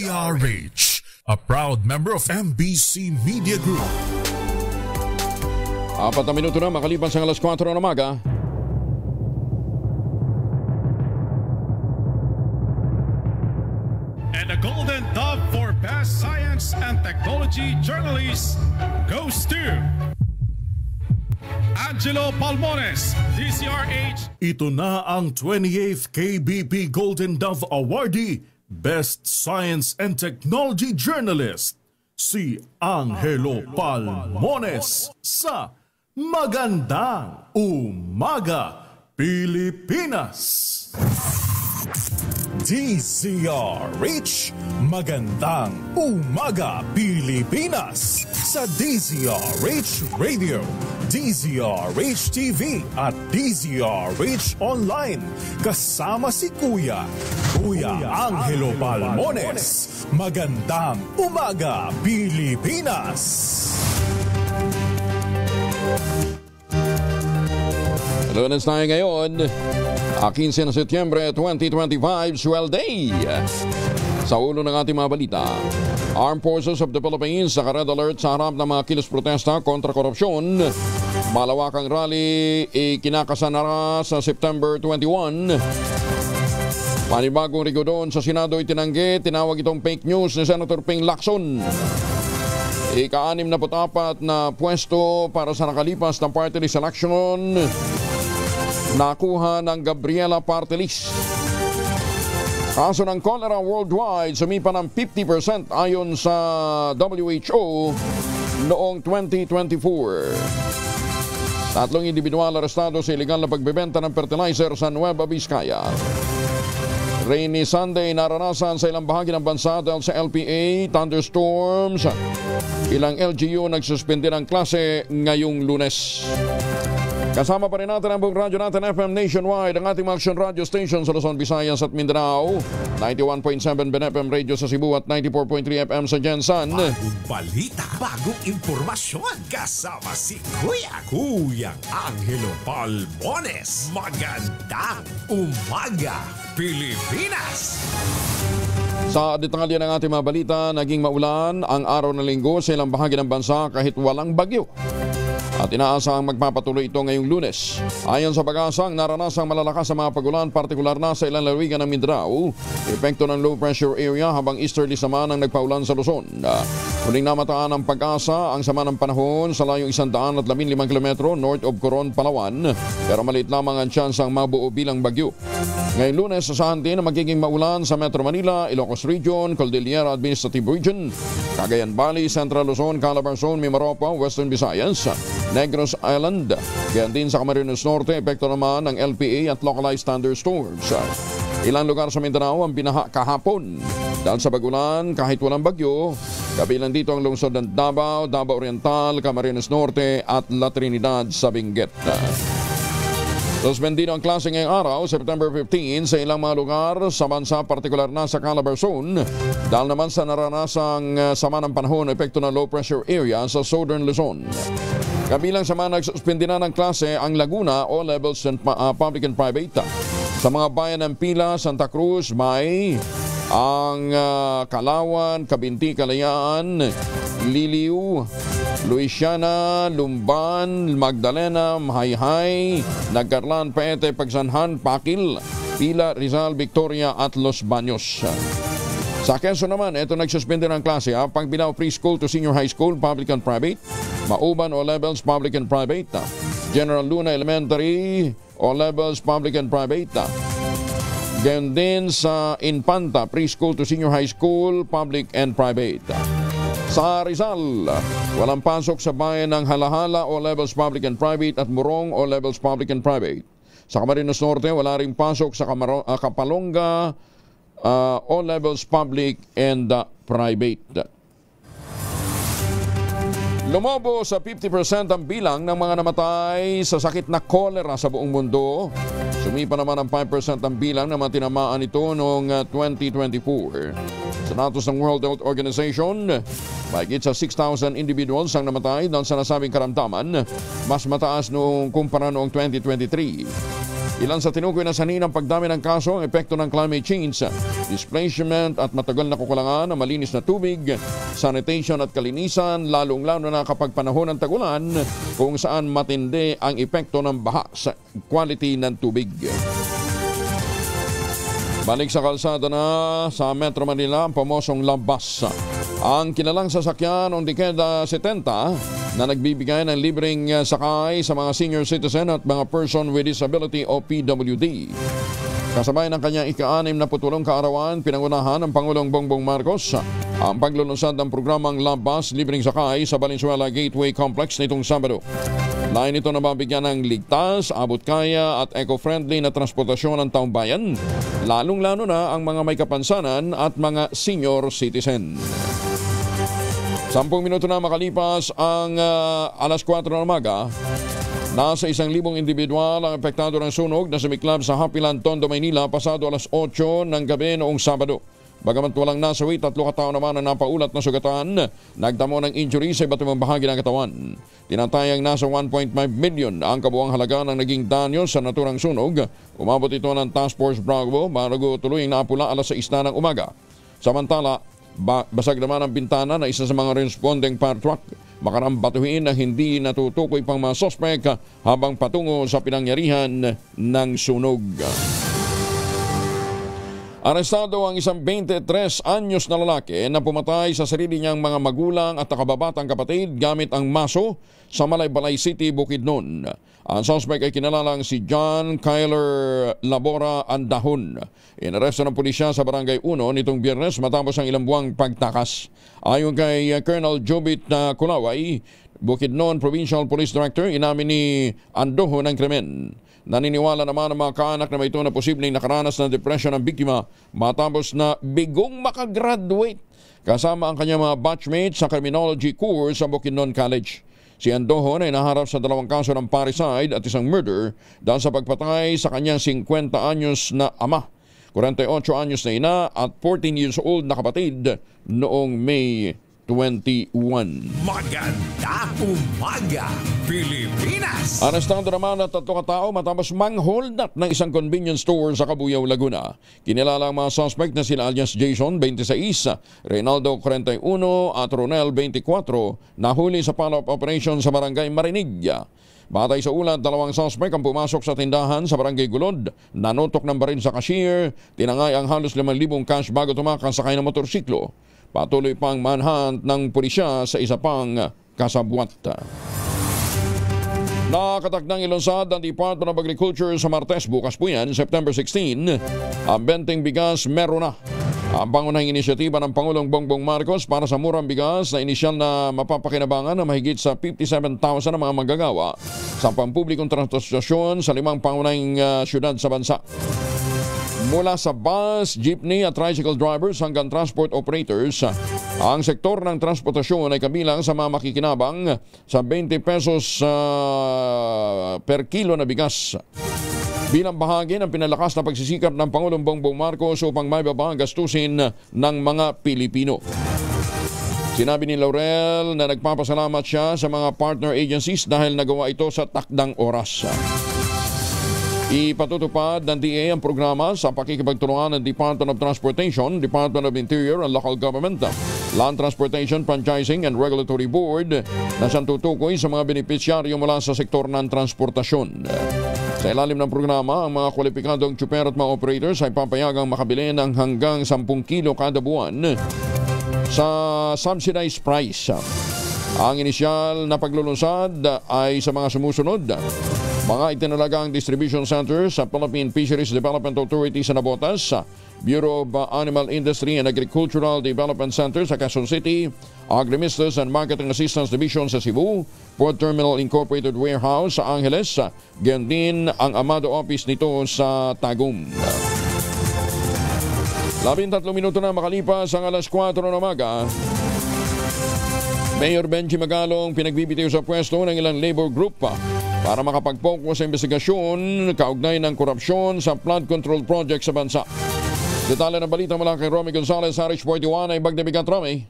DZRH, a proud member of MBC Media Group. 4 na minuto na makaliban sa alas 4 ng umaga. And the Golden Dove for Best Science and Technology Journalist goes to Angelo Palmones, DZRH. Ito na ang 28th KBP Golden Dove Awardee, Best Science and Technology Journalist, si Angelo Palmones sa Magandang Umaga, Pilipinas. DZRH, Magandang Umaga, Pilipinas, sa DZRH Radio, DZRH TV at DZRH Online. Kasama si Kuya Angelo Palmones. Magandang Umaga, Pilipinas. Lunes tayo ngayon, 15 na Setyembre 2025, Swell Day. Sa ulo ng ating mga balita, Armed Forces of the Philippines sa red alert sa harap ng mga kilos protesta kontra korupsyon. Malawakang rally ikinakasanara sa September 21. Panibagong rigodon sa Senado itinanggi, tinawag itong fake news ni Senator Ping Lacson. Ika-64 na pwesto para sa nakalipas na party list election nakuha ng Gabriela Party List. Kaso ng cholera worldwide sumipa ng 50% ayon sa WHO noong 2024. 3 individual arestado sa ilegal na pagbebenta ng fertilizer sa Nueva Vizcaya. Rainy Sunday naranasan sa ilang bahagi ng bansa dahil sa LPA, thunderstorms. Ilang LGU nagsuspende ng klase ngayong Lunes. Kasama pa rin natin ang buong radyo natin FM nationwide, ang ating action radio station sa Luzon, Visayas at Mindanao. 91.7 BNFM Radio sa Cebu at 94.3 FM sa Jensan. Bagong balita, bagong impormasyon. Kasama si Kuya Angelo Palmones. Magandang Umaga, Pilipinas! Sa detalye ng ating mga balita, naging maulan ang araw ng Linggo sa ilang bahagi ng bansa kahit walang bagyo. At inaasahang magpapatuloy ito ngayong Lunes. Ayon sa pag-asang naranasang malalakas sa mga pagulan, partikular na sa ilang lalawigan ng Mindanao, epekto ng low pressure area habang easterly sama ang nagpaulan sa Luzon. Muling namataan ang pag-asa ang sama ng panahon sa layong 115 kilometro north of Coron, Palawan, pero maliit lamang ang tsansang mabuo bilang bagyo. Ngayong Lunes, asahan din na magiging maulan sa Metro Manila, Ilocos Region, Cordillera Administrative Region, Cagayan Valley, Central Luzon, Calabarzon, Mimaropa, Western Visayas, Negros Island. Gayon din sa Camarines Norte, epekto naman ng LPA at localized thunderstorms. Ilang lugar sa Mindanao ang binaha kahapon dahil sa bagulan kahit walang bagyo. Kabilang dito ang lungsod ng Davao, Davao Oriental, Camarines Norte at La Trinidad sa Benguet. Suspendido ang klase ngayong araw, September 15, sa ilang mga lugar sa bansa, partikular na sa Calabarzon, dahil naman sa naranasang sama ng panahon, epekto ng low pressure area sa Southern Luzon. Kabilang sa mga nagsuspindi na ng klase ang Laguna, all levels and public and private. Sa mga bayan ng Pila, Santa Cruz, may ang Kalawan, Kabinti, Kalayaan, Liliw, Luisiana, Lumban, Magdalena, Mahayhay, Nagcarlan, Paete, Pagsanhan, Pakil, Pila, Rizal, Victoria at Los Baños. Sa Quezon naman, ito nagsuspende ng klase. Pagbilao preschool to senior high school, public and private. Mauban, all levels, public and private. General Luna Elementary, all levels, public and private. Gayon din sa Infanta, preschool to senior high school, public and private. Sa Rizal, walang pasok sa bayan ng Halahala, all levels public and private, at Morong, all levels public and private. Sa Camarines Norte, wala rin pasok sa Kapalonga, all levels public and private. Lumobo sa 50% ang bilang ng mga namatay sa sakit na cholera sa buong mundo. Sumipa naman ang 5% ang bilang na tinamaan ito noong 2024. Sa datos ng World Health Organization, mahigit sa 6,000 individuals ang namatay dahil sa nasabing karamdaman, mas mataas noong kumpara noong 2023. Ilan sa tinukoy na sanhi ng pagdami ng kaso ang epekto ng climate change, displacement at matagal na kukulangan ng malinis na tubig, sanitation at kalinisan, lalong-lalo na kapag panahon ng tagulan kung saan matindi ang epekto ng baha sa quality ng tubig. Balik sa kalsada na sa Metro Manila ang pamosong labas. Ang kilalang sasakyan noong dekada 70 na nagbibigay ng libreng sakay sa mga senior citizen at mga person with disability o PWD. Kasabay ng kanyang ika-68 kaarawan, pinangunahan ng Pangulong Bongbong Marcos ang paglulunsad ng programang Labas Libreng Sakay sa Valenzuela Gateway Complex nitong Sabado. Lain ito na mabigyan ng ligtas, abot-kaya at eco-friendly na transportasyon ng taong bayan, lalong-lalo na ang mga may kapansanan at mga senior citizen. 10 minuto na makalipas ang alas 4 ng umaga, nasa 1,000 individual ang apektado ng sunog na sumiklab sa Hapilan, Tondo, Maynila pasado alas 8 ng gabi noong Sabado. Bagamat walang nasawi, 3 katao naman ang napaulat na sugatan, nagtamo ng injury sa iba't ibang bahagi ng katawan. Tinatayang nasa 1.5 million ang kabuang halaga ng naging danyo sa naturang sunog. Umabot ito ng Task Force Bravo bago tuloy napula alas 6 na ng umaga. Samantala, basag naman ang bintana na isa sa mga responding fire truck. Makarang batuhin na hindi natutukoy pang mga sospek habang patungo sa pinangyarihan ng sunog. Arestado ang isang 23 anyos na lalaki na pumatay sa sarili niyang mga magulang at nakababatang kapatid gamit ang maso sa Malaybalay City, Bukidnon. Ang suspect ay kinalalang si John Kyler Labora Andahon. Inaresto ng pulisya sa Barangay 1 nitong Biyernes matapos ang ilang buwang pagtakas. Ayon kay Colonel Jobit Kulaway, Bukidnon Provincial Police Director, inamin ni Andahon ang krimen. Naniniwala naman ang mga kaanak na may ito na posibleng nakaranas ng depression ng biktima matapos na bigong makagraduate kasama ang kanyang mga batchmates sa criminology course sa Bukidnon College. Si Andohon ay naharap sa 2 kaso ng parricide at isang murder dahil sa pagpatay sa kanyang 50 anyos na ama, 48 anyos na ina at 14 years old na kapatid noong May 21. Magandang umaga, Pilipinas! Arestado naman at 3 katao matapos mang-hold up ng isang convenience store sa Cabuyao, Laguna. Kinilala ang mga suspect na sila alias Jason, 26, Reynaldo, 41 at Ronel, 24, nahuli sa follow-up operation sa Barangay Marinig. Batay sa ulat, 2 suspect ang pumasok sa tindahan sa Barangay Gulod, nanutok ng baril sa cashier, tinangay ang halos 5,000 cash bago tumakas sakay ng motorsiklo. Patuloy pang manhunt ng pulisya sa isa pang kasabwat. Nakatakdang ilunsad ang Department of Agriculture sa Martes, bukas po yan, September 16. Ang benteng bigas meron na. Ang pangunahing inisyatiba ng Pangulong Bongbong Marcos para sa murang bigas na inisyal na mapapakinabangan na mahigit sa 57,000 na mga manggagawa sa pampublikong transportasyon sa 5 pangunahing syudad sa bansa. Mula sa bus, jeepney at tricycle drivers hanggang transport operators, ang sektor ng transportasyon ay kabilang sa mga makikinabang sa 20 pesos per kilo na bigas. Bilang bahagi ng pinalakas na pagsisikap ng Pangulong Bongbong Marcos upang maibaba ang gastusin ng mga Pilipino. Sinabi ni Laurel na nagpapasalamat siya sa mga partner agencies dahil nagawa ito sa takdang oras. Ipatutupad ng DA ang programa sa pakikipagtulungan ng Department of Transportation, Department of Interior and Local Government, Land Transportation, Franchising and Regulatory Board na siyang tutukoy sa mga benepisyaryo mula sa sektor ng transportasyon. Sa ilalim ng programa, ang mga kwalipikadong tsuper at mga operators ay papayagang makabili ng hanggang 10 kilo kada buwan sa subsidized price. Ang inisyal na paglulunsad ay sa mga sumusunod. Mga itinalagang distribution centers sa Philippine Fisheries Development Authority sa Navotas, Bureau of Animal Industry and Agricultural Development Center sa Quezon City, Agrimistas and Marketing Assistance Division sa Cebu, Port Terminal Incorporated Warehouse sa Angeles, gayon din ang Amado Office nito sa Tagum. 13 minuto na makalipas ang alas 4 ng umaga. Mayor Benji Magalong pinagbibitiw sa pwesto ng ilang labor group para makapag-focus sa investigasyon kaugnay ng korupsyon sa flood control project sa bansa. Detalye ng balita mula kay Romy Gonzalez, RH41 ay Bagdabigat. Romy.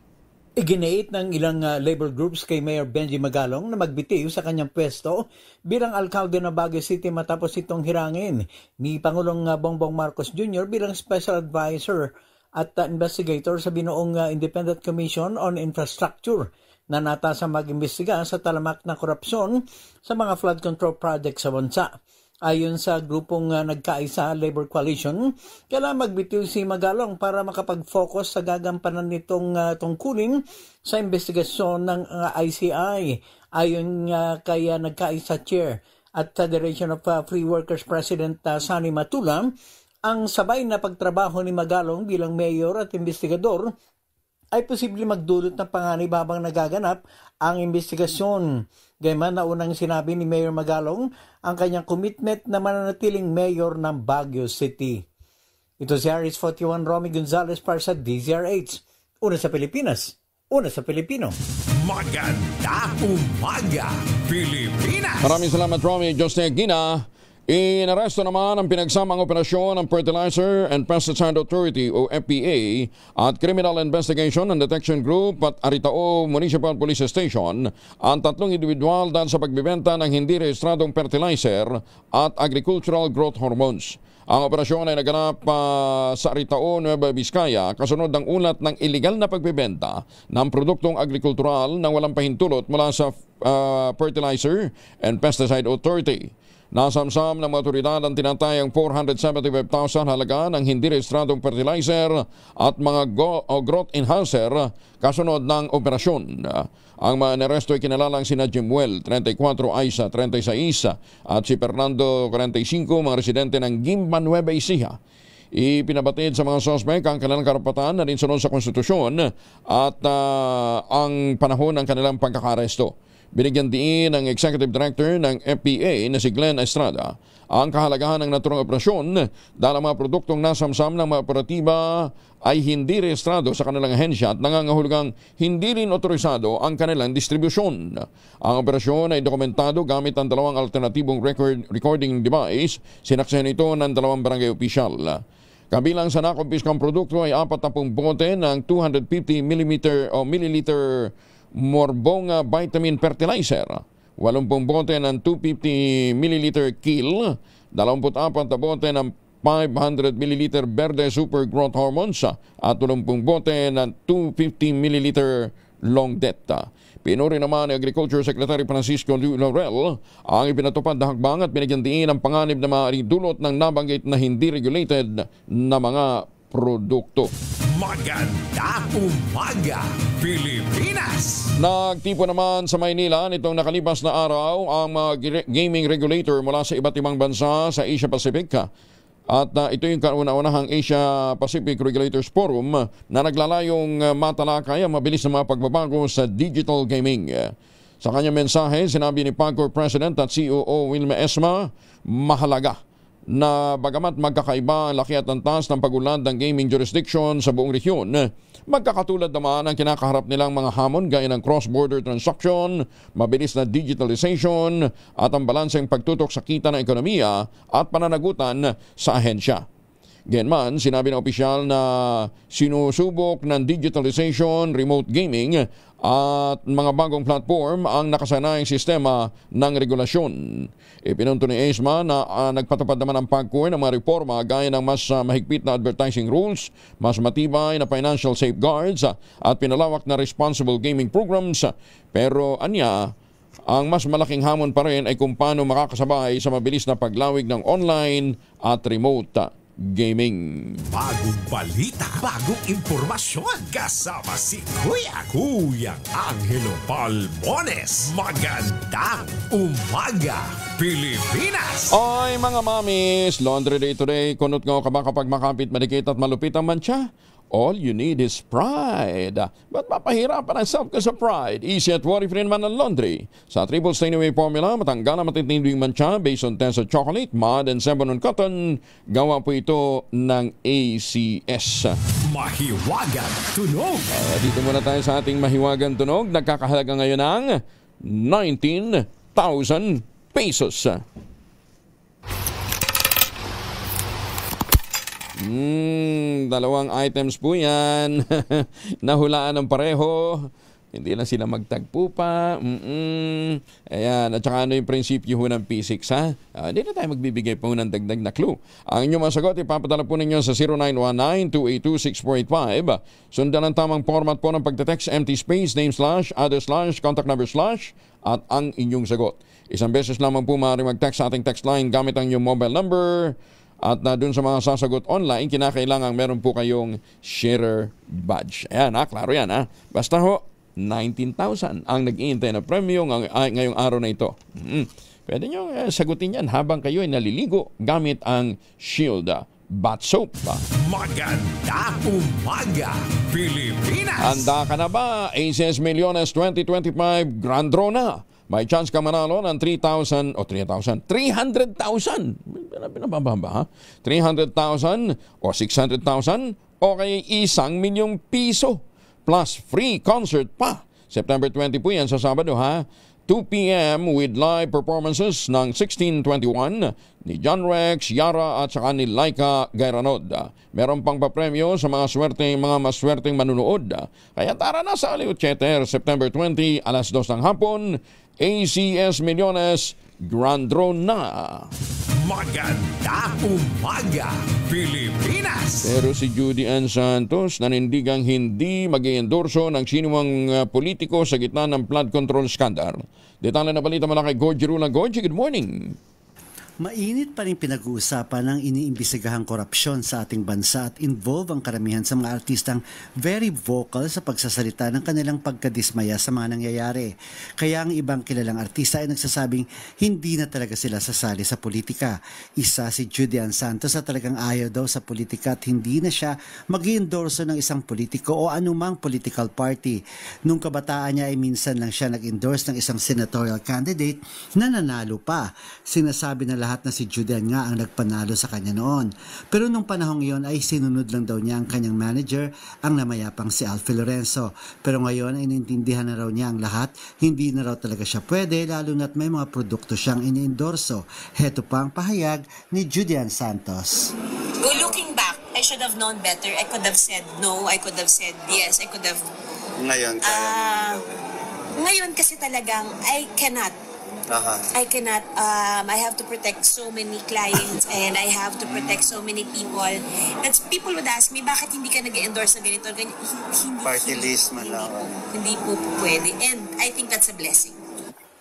Iginiit ng ilang labor groups kay Mayor Benji Magalong na magbitiw sa kanyang pwesto bilang alkalde ng Baguio City matapos itong hirangin ni Pangulong Bongbong Marcos Jr. bilang special advisor at investigator sa binuong Independent Commission on Infrastructure na natasang mag-imbestiga sa talamak na korupsyon sa mga flood control projects sa bansa. Ayon sa grupong nagkaisa, Labor Coalition, kailangan magbitiw si Magalong para makapag-focus sa gagampanan nitong tungkulin sa investigasyon ng ICI. Ayon kay nagkaisa chair at Federation of Free Workers President Sani Matula, ang sabay na pagtrabaho ni Magalong bilang mayor at investigador ay posible magdulot ng panganib habang nagaganap ang investigasyon. Gayman na unang sinabi ni Mayor Magalong ang kanyang commitment na mananatiling mayor ng Baguio City. Ito si Aris 41 Romy Gonzalez para sa DZRH. Una sa Pilipinas, una sa Pilipino. Magandang umaga, Pilipinas! Maraming salamat, Romy. Jose Gina. Inaresto naman ang pinagsamang operasyon ng Fertilizer and Pesticide Authority o FPA at Criminal Investigation and Detection Group at Aritao Municipal Police Station ang tatlong individual dahil sa pagbibenta ng hindi rehistradong fertilizer at agricultural growth hormones. Ang operasyon ay naganap sa Aritao, Nueva Vizcaya kasunod ng ulat ng iligal na pagbibenta ng produktong agrikultural na walang pahintulot mula sa Fertilizer and Pesticide Authority. Nasamsam ng mga otoridad ang tinatayang 475,000 halaga ng hindi rehistradong fertilizer at mga growth enhancer kasunod ng operasyon. Ang mga naresto ay kinalalang sina Jimuel, 34, Aisa, 36 at si Fernando, 45, mga residente ng Gimba, Nueva Ecija. Ipinabatid sa mga sospek ang kanilang karapatan na rin sunod sa konstitusyon at ang panahon ng kanilang pagkakaresto. Binigyan diin ng Executive Director ng FPA na si Glenn Estrada ang kahalagahan ng naturang operasyon dahil ang mga produktong nasamsam ng mga operatiba ay hindi rehistrado sa kanilang ahensya at nangangahulugang hindi rin otorisado ang kanilang distribusyon. Ang operasyon ay dokumentado gamit ang dalawang alternatibong recording device. Sinaksayan ito ng dalawang barangay opisyal. Kabilang sa nakumpiskang produkto ay 40 bote ng 250 milliliter Morbong vitamin fertilizer, 80 bote ng 250 ml Kill, 24 na bote ng 500 ml Verde Super Growth Hormones at 30 bote ng 250 ml Long Det. Pinuri naman ni Agriculture Secretary Francisco Laurel ang ipinatupad na hakbang at binigyan diin ang panganib na maaaring dulot ng nabanggit na hindi regulated na mga produkto. Magandang umaga, Pilipinas! Nagtipo naman sa Maynila nitong nakalipas na araw ang mga gaming regulator mula sa iba't ibang bansa sa Asia Pacific. At ito yung kauna-unahang Asia Pacific Regulators Forum na naglalayong matalakay ang mabilis na mga pagbabago sa digital gaming. Sa kanyang mensahe, sinabi ni PAGCOR President at COO Wilma Esma, mahalaga na bagamat magkakaiba ang laki at antas ng pag-unlad ng gaming jurisdiction sa buong rehiyon, magkakatulad naman ang kinakaharap nilang mga hamon gaya ng cross-border transaction, mabilis na digitalization at ang balanseng pagtutok sa kita ng ekonomiya at pananagutan sa ahensya. Gayunman, sinabi ng opisyal na sinusubok ng digitalization, remote gaming at mga bagong platform ang nakasanayang sistema ng regulasyon. Ipinunto ni ESMA na nagpatupad naman ang PAGCOR ng mga reforma gaya ng mas mahigpit na advertising rules, mas matibay na financial safeguards at pinalawak na responsible gaming programs. Pero anya, ang mas malaking hamon pa rin ay kung paano makakasabay sa mabilis na paglawig ng online at remote gaming. Bagong balita, bagong impormasyon. Kasama si Kuya Angelo Palmones. Magandang umaga, Pilipinas! Oy mga mamis, Laundry Day today. Kunot nga ka ba kapag makapit, madikit at malupit ang mantsa? All you need is pride. Ba't mapahirapan ang self ka sa pride? Easy at worry-free naman ang laundry. Sa Triple Stain Away Formula, matanggal na matitinding mancha based on Tesa Chocolate, Mud, and 7-on Cotton. Gawa po ito ng ACS. Mahiwagan tunog. Dito muna tayo sa ating mahiwagan tunog. Nagkakahalaga ngayon ng 19,000 pesos. Dalawang items po yan. Nahulaan ng pareho. Hindi na sila magtagpo pa. Ayan. At saka ano yung prinsipyo ho ng P6, ha? Hindi na tayo magbibigay po ng dagdag na clue. Ang inyong masagot, ipapadala po ninyo sa 0919-282-645. Sundan ang tamang format po ng pagte-text, empty space, name slash, other slash, contact number slash, at ang inyong sagot. Isang beses lamang po maaari mag-text sa ating text line gamit ang inyong mobile number. At dun sa mga sasagot online, kinakailangan meron po kayong sharer badge. Ayan, klaro yan, ha? Basta ho, 19,000 ang nag-iintay na premyo ngayong araw na ito. Pwede nyo sagutin yan habang kayo ay naliligo gamit ang Shield Bath Soap. Magandang umaga, Pilipinas! Handa ka na ba? ACS Millones 2025 Grand Draw na. May chance ka manalo ng 300,000 pinababa, ha? 300,000 o 600,000 o kaya 1 milyong piso. Plus free concert pa. September 20 po yan sa Sabado, ha? 2 p.m. with live performances ng 1621 ni John Rex, Yara at saka ni Laika Gayranod. Meron pang papremyo sa mga maswerteng manunood. Kaya tara na sa Aliw Theater, September 20, alas 2 ng hapon. ACS Millones Grand Draw na. Magandang umaga, Pilipinas! Pero si Judy Ann Santos nanindigang hindi mag-iendorso ng sinumang politiko sa gitna ng flood control scandal. Detalye na balita mula kay Gorgie Rula. Gorgie, good morning! Mainit pa rin pinag-uusapan ng iniimbistigahang korupsyon sa ating bansa at involve ang karamihan sa mga artistang very vocal sa pagsasalita ng kanilang pagkadismaya sa mga nangyayari. Kaya ang ibang kilalang artista ay nagsasabing hindi na talaga sila sasali sa politika. Isa si Judy Ann Santos at talagang ayaw daw sa politika at hindi na siya mag-i-endorso ng isang politiko o anumang political party. Nung kabataan niya ay minsan lang siya nag-endorse ng isang senatorial candidate na nanalo pa. Sinasabi na lahat na si Judy Ann nga ang nagpanalo sa kanya noon. Pero nung panahong iyon ay sinunod lang daw niya ang kanyang manager, ang namayapang si Alfie Lorenzo. Pero ngayon ay inintindihan na raw niya ang lahat, hindi na raw talaga siya pwede lalo na't may mga produkto siyang iniendorso. Heto pa ang pahayag ni Judy Ann Santos. Well, looking back, I should have known better. I could have said no, I could have said yes, I could have... Ngayon kasi talagang I cannot. I cannot, I have to protect so many clients and I have to protect so many people. That's, people would ask me, bakit hindi ka nag-endorse na ganito? Party list man lang. Hindi po pwede. And I think that's a blessing.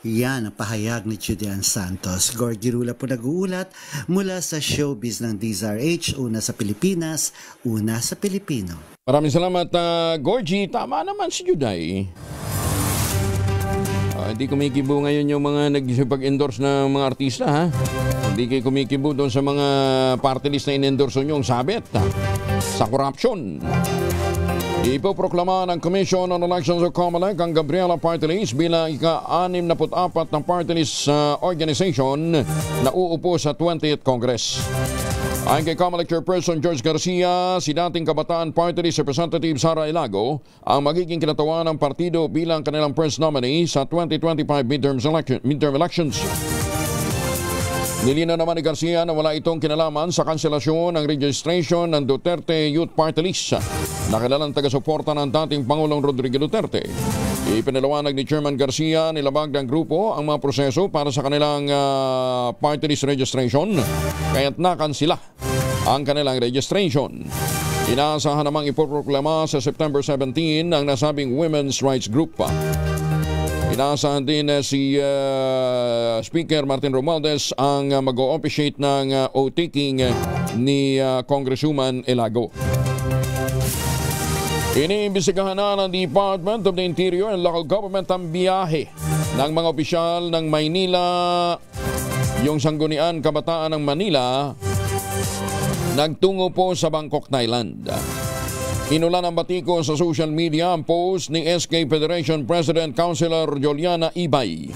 Yan ang pahayag ni Judy Ann Santos. Gorgie Rula po nag-uulat mula sa showbiz ng DZRH, una sa Pilipinas, una sa Pilipino. Maraming salamat, Gorgie. Tama naman si Juday. Hindi kumikibo ngayon yung mga nagsipag-endorse ng mga artista, ha? Hindi kayo kumikibo doon sa mga party list na in-endorse nyo ang sabit, ha? Sa corruption. Ipoproklama ng Commission on Elections of COMELEC ang Gabriela Party List bilang ika-64 ng party list organization na uupo sa 20th Congress. Ayon kay COMELEC Chairperson George Garcia, si dating Kabataan Party List Representative Sara Ilago ang magiging kinatawan ng partido bilang kanilang first nominee sa 2025 midterm elections. Nilinaw naman ni Garcia na wala itong kinalaman sa kanselasyon ng registration ng Duterte Youth Party List na kilalang taga-suporta ng dating Pangulong Rodrigo Duterte. Ipinaliwanag ni Chairman Garcia nilabag ng grupo ang mga proseso para sa kanilang party list registration kaya't nakansila ang kanilang registration. Inaasahan namang ipoproklama sa September 17 ang nasabing Women's Rights Group. Inaasahan din si Speaker Martin Romualdez ang mag-o-officiate ng oath-taking ni Congresswoman Ilago. Iniimbestigahan na ng Department of the Interior and Local Government ang biyahe ng mga opisyal ng Maynila, yung Sangguniang Kabataan ng Manila, nagtungo po sa Bangkok, Thailand. Inulan ng batiko sa social media ang post ni SK Federation President Councilor Juliana Ibay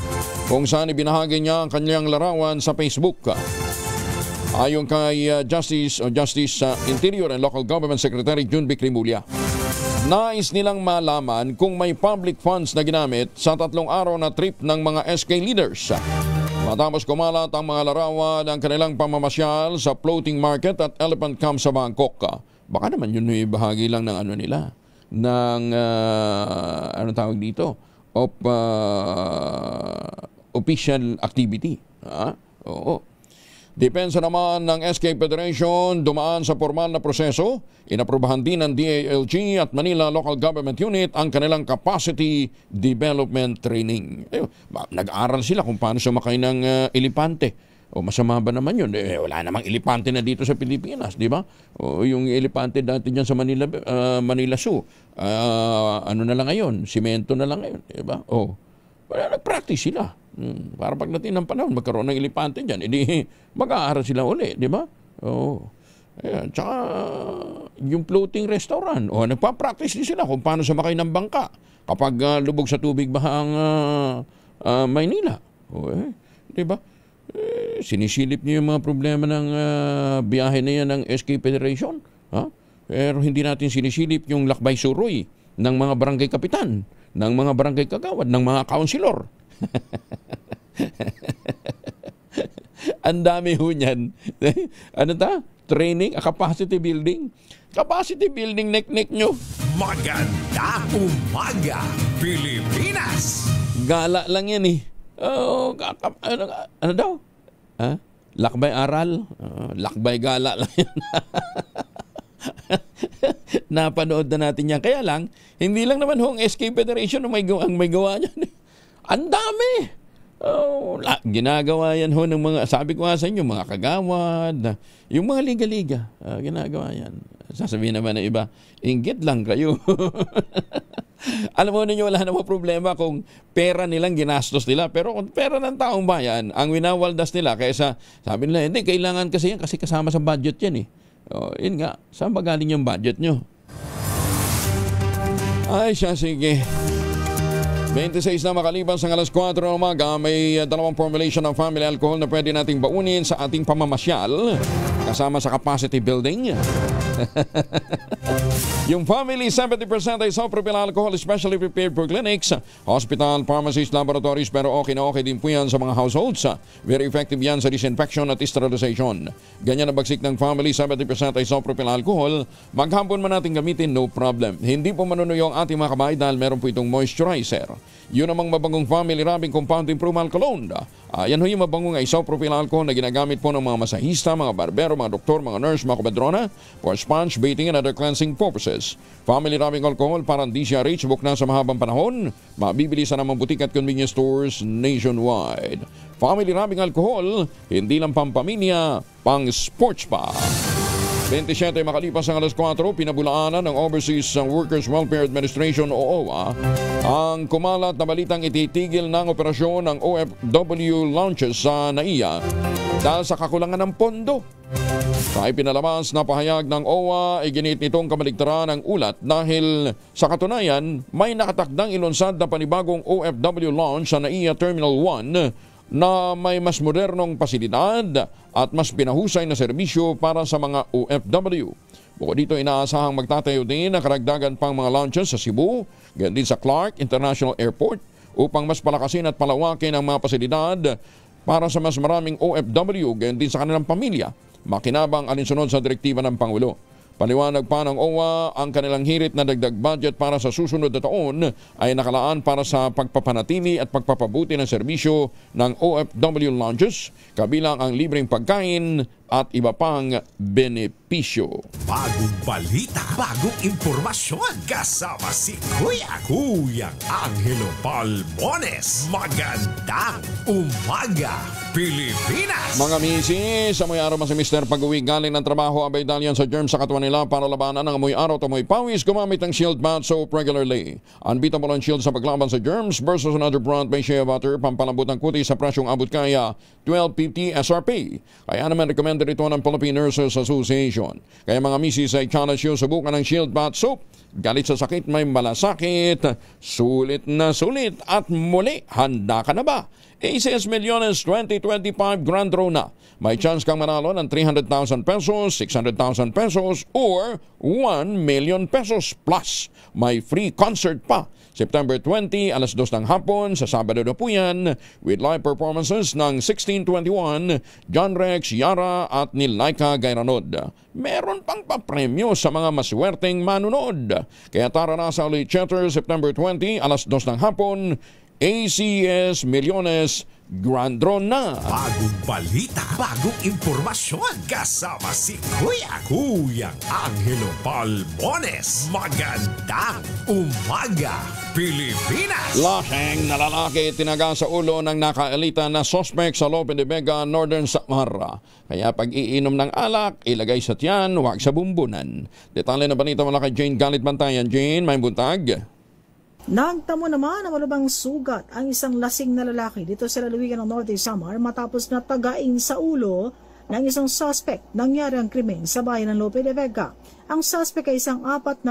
kung saan ibinahagi niya ang kanyang larawan sa Facebook. Ayon kay Justice Interior and Local Government Secretary June Bicrimulya, nais nilang malaman kung may public funds na ginamit sa 3 araw na trip ng mga SK leaders. Matapos kumalat ang mga larawan ng kanilang pamamasyal sa floating market at elephant camp sa Bangkok. Baka naman yun ay bahagi lang ng ano nila, ng ano tawag dito, official activity. Oo. Depensa naman ng SK Federation dumaan sa formal na proseso. Inaprubahan din ng DILG at Manila Local Government Unit ang kanilang capacity development training. Nag-aaral sila kung paano sumakay ng elepante. O masama ba naman yun? Wala namang elepante na dito sa Pilipinas, di ba? O yung elepante dati dyan sa Manila Zoo, ano na lang ngayon? Simento na lang ngayon, di ba? Nag-practice sila. Para pagdating ng panahon, magkaroon ng elepante dyan, edi mag-aaral sila uli, di ba? Ayan. Tsaka yung floating restaurant, nagpa-practice din sila kung paano sumakay ng bangka kapag lubog sa tubig bahang Maynila. Di ba? Sinisilip niyo yung mga problema ng biyahe na yan ng SK Federation. Pero hindi natin sinisilip yung lakbay suroy ng mga barangay kapitan, ng mga barangay kagawad, ng mga kaunsilor. Ang dami ho niyan. Ano ta? Training, capacity building. Capacity building, nek-nek nyo. Magandang umaga, Pilipinas! Gala lang yan eh. Ano daw? Lakbay aral? Lakbay gala lang yan. Napanood na natin yan. Kaya lang, hindi lang naman hong SK Federation ang may gawa niyan. Ang dami! Ginagawa yan ho ng mga, sabi ko nga sa inyo, mga kagawad, yung mga liga-liga, ginagawa yan. Sasabihin naman ng iba, inggit lang kayo. Alam mo ninyo, wala namang problema kung pera nilang ginastos nila. Pero kung pera ng taong bayan, ang winawaldas nila, kaysa sabi nila, hindi, kailangan kasi yan, kasi kasama sa budget yan eh. Yun nga, saan ba galing yung budget nyo? Ay siya, sige. 26 na makalipas ang alas 4 ng umaga, may dalawang formulation ng family alcohol na pwede nating baunin sa ating pamamasyal kasama sa capacity building. Yung family 70% ay isopropyl alcohol especially prepared for clinics, hospital, pharmacies, laboratories, pero okay na okay din po yan sa mga households. Very effective yan sa disinfection at sterilization. Ganyan ang bagsik ng family 70% ay isopropyl alcohol. Maghapon man natin gamitin, no problem. Hindi po manunuyo ang ating mga kamay dahil meron po itong moisturizer. Yun namang mabangong family rubbing compound improvement cologne. Yan ho yung mabangong isopropyl alcohol na ginagamit po ng mga masahista, mga barbero, mga doktor, mga nurse, mga kumadrona for sponge, bathing, and other cleansing purposes. Family rubbing alcohol parang di siya rich, book na sa mahabang panahon. Mabibili sa namang butik at convenience stores nationwide. Family rubbing alcohol, hindi lang pampamilya, pang sports pa. 27 makalipas ang alas 4, pinabulaanan ng Overseas Workers Welfare Administration o OWA ang kumalat na balitang ititigil ng operasyon ng OFW launches sa NAIA dahil sa kakulangan ng pondo. Sa ipinalabas na pahayag ng OWA, iginit nitong kabaligtaran ng ulat dahil sa katunayan may nakatakdang ilunsad na panibagong OFW launch sa NAIA Terminal 1 na may mas modernong pasilidad at mas pinahusay na serbisyo para sa mga OFW. Bukod dito, inaasahang magtatayo din ang karagdagan pang mga launches sa Cebu, ganyan din sa Clark International Airport upang mas palakasin at palawakin ang mga pasilidad para sa mas maraming OFW, ganyan din sa kanilang pamilya. Makinabang alinsunod sa direktiba ng Pangulo. Paliwanag pa ng OWA, ang kanilang hirit na dagdag budget para sa susunod na taon ay nakalaan para sa pagpapanatili at pagpapabuti ng serbisyo ng OFW lounges, kabilang ang libreng pagkain at iba pang benepisyo. Bagong balita, bagong impormasyon, kasama si Kuya Angelo Palmones. Magandang umaga, Pilipinas! Mga misi, sa may araw si Mr. Pag-uwi galing ng trabaho, abay dahil sa germs sa katawan nila para labanan ang amoy araw at amoy pawis, gumamit ng Shield Bath Soap regularly. Unbeatable ang Shield sa paglaban sa germs versus another brand by Shea Butter, pampalambot ng kutis sa prasyong abot kaya 12.50 SRP. Kaya naman recommended ito ng Philippine Nurses Association. Kaya mga misis ay challenge nyo, subukan ng Shield Bath Soap. Galit sa sakit may malasakit, sulit na sulit at muli, handa ka na ba? ACS Millones 2025 Grand Draw na. May chance kang manalo ng 300,000 pesos, 600,000 pesos, or 1 million pesos plus. May free concert pa. September 20, alas 2 ng hapon, sa Sabado na po yan, with live performances ng 1621, John Rex, Yara at ni Laika Gayranod. Meron pang papremyo sa mga maswerteng manunod. Kaya tara na sa ulit Chatter, September 20, alas 2 ng hapon, ACS Millones Grand Draw na. Bagong balita, bagong impormasyon. Kasama si Kuyang Angelo Palmones. Magandang umaga, Pilipinas! Laseng na lalaki tinaga sa ulo ng nakaelita na sospek sa Lope de Vega, Northern Samara. Kaya pag iinom ng alak, ilagay sa tiyan, huwag sa bumbunan. Detalye na balita mula kay Jane Galit Bantayan. Jane, may buntag. Nagtamo naman ang malubang sugat ang isang lasing na lalaki dito sa lalawigan ng Norte Samar matapos na tagain sa ulo ng isang suspect. Nangyari ang krimen sa bayan ng Lope de Vega. Ang suspect ay isang 43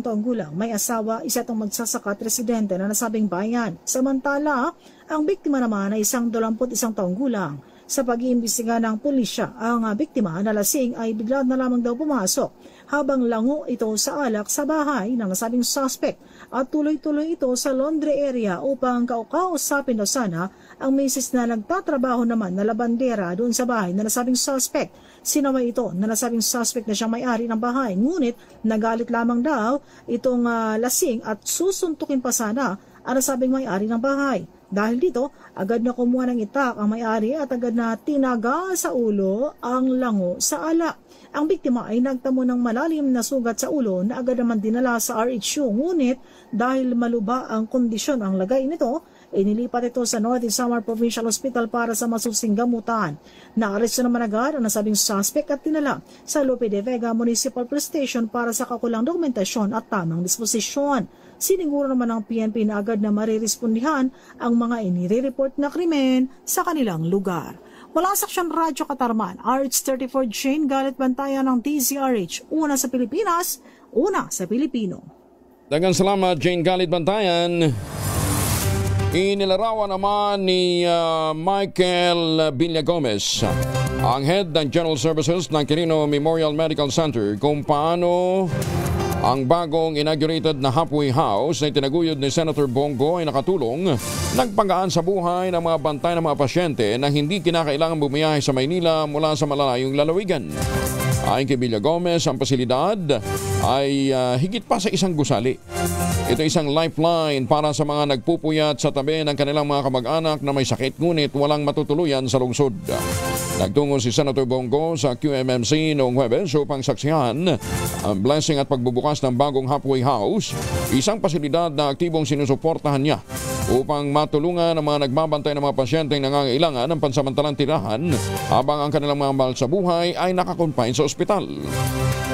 taong gulang, may asawa, isa itong magsasaka at residente na nasabing bayan. Samantala, ang biktima naman ay isang 21 taong gulang. Sa pag-iimbestiga ng pulisya, ang biktima na lasing ay bigla na lamang daw pumasok habang lango ito sa alak sa bahay ng nasabing suspect at tuloy-tuloy ito sa laundry area upang kausapin daw sana ang misis na nagtatrabaho naman na labandera doon sa bahay na nasabing suspect. Sinaway ito na nasabing suspect na siyang may-ari ng bahay, ngunit nagalit lamang daw itong lasing at susuntukin pa sana ang nasabing may-ari ng bahay. Dahil dito, agad na kumuha ng itak ang may-ari at agad na tinaga sa ulo ang lango sa alak. Ang biktima ay nagtamo ng malalim na sugat sa ulo na agad naman dinala sa RHU. Ngunit dahil maluba ang kondisyon ang lagay nito, inilipat ito sa North Samar Provincial Hospital para sa masusing gamutan. Naaresto naman agad ang nasabing suspect at tinala sa Lope de Vega Municipal Police Station para sa kakulang dokumentasyon at tamang disposisyon. Siniguro naman ng PNP na agad na marirespondihan ang mga inire-report na krimen sa kanilang lugar. Mula sa Aksyon Radyo Katarman, RH34 Jane Galit Bantayan ng DZRH, una sa Pilipinas, una sa Pilipino. Daghang salamat, Jane Galit Bantayan. Inilarawan naman ni Michael Villagomez, ang head ng General Services ng Quirino Memorial Medical Center, kung paano ang bagong inaugurated na halfway house na itinaguyod ni Senator Bongo ay nakatulong nagpagaan sa buhay ng mga bantay ng mga pasyente na hindi kinakailangan bumiyahe sa Maynila mula sa malalayong lalawigan. Ayon kay Villagomez, ang pasilidad ay higit pa sa isang gusali. Ito isang lifeline para sa mga nagpupuyat sa tabi ng kanilang mga kamag-anak na may sakit ngunit walang matutuluyan sa lungsod. Nagtungo si Senator Bongo sa QMMC noong Huwebes upang saksihan ang blessing at pagbubukas ng bagong halfway house, isang pasilidad na aktibong sinusuportahan niya upang matulungan ang mga nagbabantay ng mga pasyenteng nangangailangan ng pansamantalang tirahan habang ang kanilang mga mahal sa buhay ay nakakonfine sa ospital.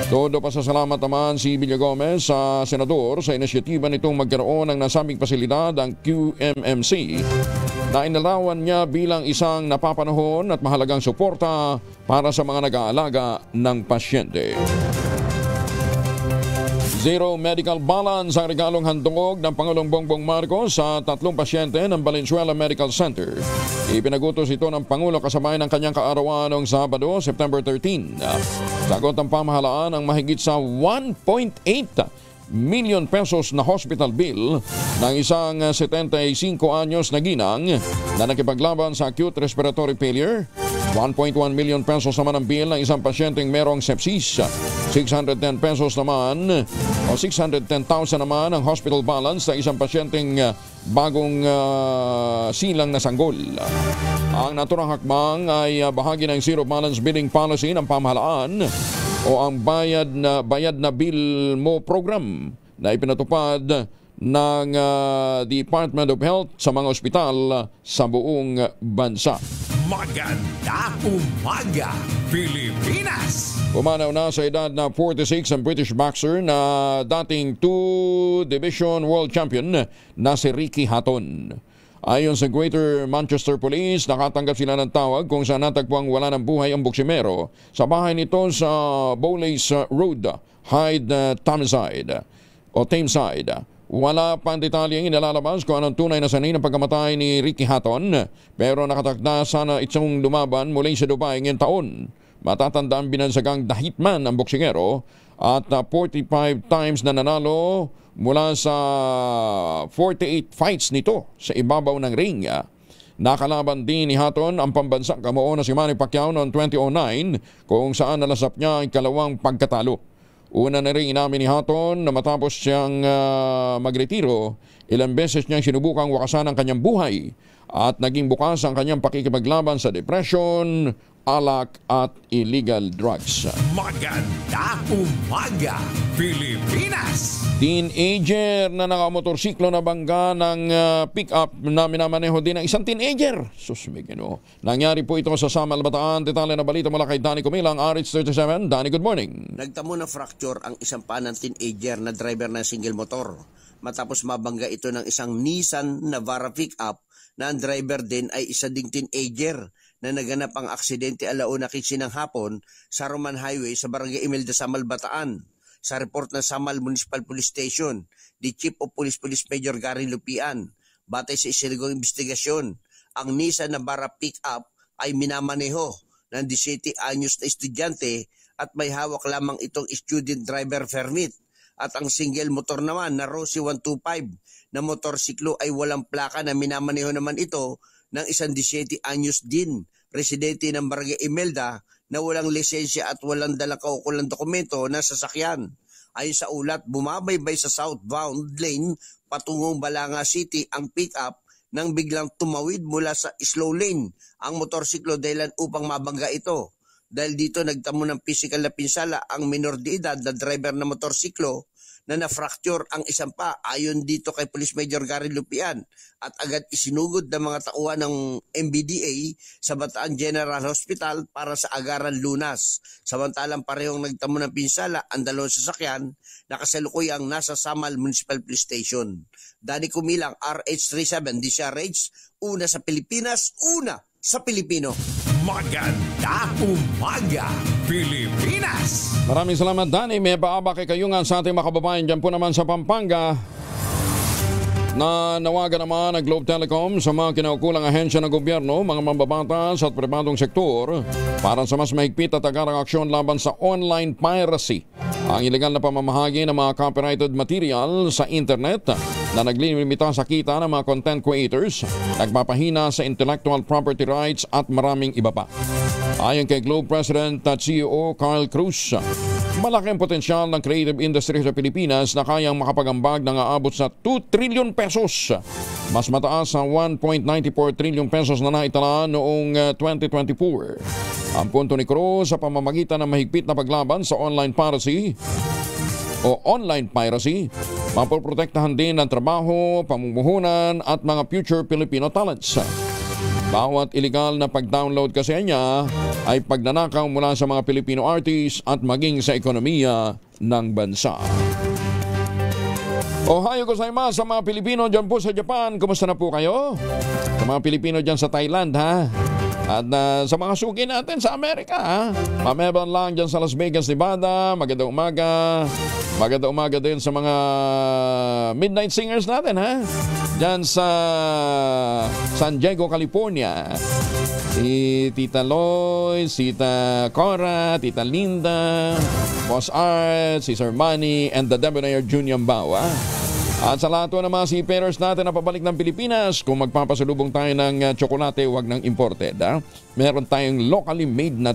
Todo pasasalamat naman si Villagomez sa senador sa inisyatiba nitong magkaroon ng nasabing pasilidad ang QMMC na inalawan niya bilang isang napapanahon at mahalagang suporta para sa mga nag-aalaga ng pasyente. Zero medical balance ang regalong handog ng Pangulong Bongbong Marcos sa 3 pasyente ng Valenzuela Medical Center. Ipinagutos ito ng Pangulo kasabay ng kanyang kaarawan noong Sabado, September 13. Sagot ng pamahalaan ang mahigit sa 1.8 million pesos na hospital bill ng isang 75 anyos na ginang na nakipaglaban sa acute respiratory failure. 1.1 million pesos naman ang bill ng isang pasyenteng merong sepsis. 610 pesos naman o 610,000 naman ang hospital balance ng isang pasyenteng bagong silang na sanggol. Ang naturang hakbang ay bahagi ng zero balance bidding policy ng pamahalaan o ang bayad na bill mo program na ipinatupad ng Department of Health sa mga ospital sa buong bansa. Magandang umaga, Pilipinas! Pumanaw na sa edad na 46 ang British boxer na dating 2-division world champion na si Ricky Hatton. Ayon sa Greater Manchester Police, nakatanggap sila ng tawag kung saan natagpuang wala ng buhay ang boksimero sa bahay nito sa Bowleys Road, Hyde, Tameside. o Tameside. Wala pang detalyeng inilalabas kung anong tunay na sanay ng pagkamatay ni Ricky Hatton, pero nakatakda sana itong lumaban muli sa Dubai ngayong taon. Matatandaan binansagang The Hitman ang boksingero at 45 times na nanalo mula sa 48 fights nito sa ibabaw ng ring. Nakalaban din ni Hatton ang pambansang kamuo na si Manny Pacquiao noong 2009 kung saan nalasap niya ang kalawang pagkatalo. Una na rin inamin ni Hatton na matapos siyang magretiro, ilang beses niyang sinubukang wakasan ang kanyang buhay at naging bukas ang kanyang pakikipaglaban sa depression, alak at illegal drugs. Maganda umaga, Pilipinas! Teenager na nakamotorsiklo na bangga ng pick-up na minamaneho din ng isang teenager. Susmigino. Nangyari po ito sa Samal, Bataan. Detalye na balita mula kay Danny Cumilang, RH37. Danny, good morning. Nagtamo na fracture ang isang paa ng teenager na driver ng single motor matapos mabangga ito ng isang Nissan Navara pick-up na ang driver din ay isa ding teenager na naganap ang aksidente alauna 15 ng hapon sa Roman Highway sa Barangay Imelda, Samal, Bataan. Sa report ng Samal Municipal Police Station, the Chief of Police Major Gary Lupian, batay sa isinagawang investigasyon, ang Nissan Navara pick-up ay minamaneho ng 17 anyos na estudyante at may hawak lamang itong student driver permit. At ang single motor naman na Rossi 125 na motorsiklo ay walang plaka na minamaneho naman ito ng isang 17 anyos din, residente ng Barangay Imelda na walang lisensya at walang dalang kaukulang dokumento na sasakyan. Ayon sa ulat, bumabaybay sa southbound lane patungong Balanga City ang pick-up nang biglang tumawid mula sa slow lane ang motorsiklo dahilan upang mabangga ito. Dahil dito nagtamo ng physical na pinsala ang minor de edad na driver na motorsiklo na na-fracture ang isang pa ayon dito kay Police Major Gary Lupian at agad isinugod ng mga tauhan ng MBDA sa Bataan General Hospital para sa agaran lunas. Samantalang parehong nagtamo ng pinsala ang dalawang sasakyan na kasalukuyang nasa Samal Municipal Police Station. Danny Cumilang, RH37, DCRH, una sa Pilipinas, una sa Pilipino. Maganda umaga, Pilipinas! Maraming salamat, Danny. May paaba kay kayungan sa ating mga kababayan dyan po naman sa Pampanga na nawagan naman ang Globe Telecom sa mga kinaukulang ahensya ng gobyerno, mga mambabatas at pribadong sektor para sa mas mahigpit at agarang aksyon laban sa online piracy, ang ilegal na pamamahagi ng mga copyrighted material sa internet na naglilimita sa kita ng mga content creators, nagpapahina sa intellectual property rights at maraming iba pa. Ayon kay Globe President at CEO Carl Cruz, malaki ang potensyal ng creative industry sa Pilipinas na kayang makapagambag ng aabot sa 2 trillion pesos. Mas mataas sa 1.94 trillion pesos na naitala noong 2024. Ang punto ni Cruz sa pamamagitan ng mahigpit na paglaban sa online piracy, mapoprotektahan din ang trabaho, pamumuhunan at mga future Filipino talents. Bawat illegal na pag-download kasi niya ay pagnanakaw mula sa mga Filipino artists at maging sa ekonomiya ng bansa. Ohayo gozaimasu sa mga Pilipino dyan po sa Japan. Kumusta na po kayo? Sa mga Pilipino dyan sa Thailand, ha? At sa mga suki natin sa Amerika, ha? Mameban lang dyan sa Las Vegas, Nevada. Magandang umaga. Magandang umaga din sa mga midnight singers natin, ha? Dyan sa San Diego, California. Si Tita Loy, si Tita Cora, Tita Linda, Boss Art, si Sir Manny, and the Debonair Junior Bawa. At sa lahat ng mga seafarers natin na pabalik ng Pilipinas, kung magpapasalubong tayo ng tsokolate, huwag ng imported. Ha? Meron tayong locally made na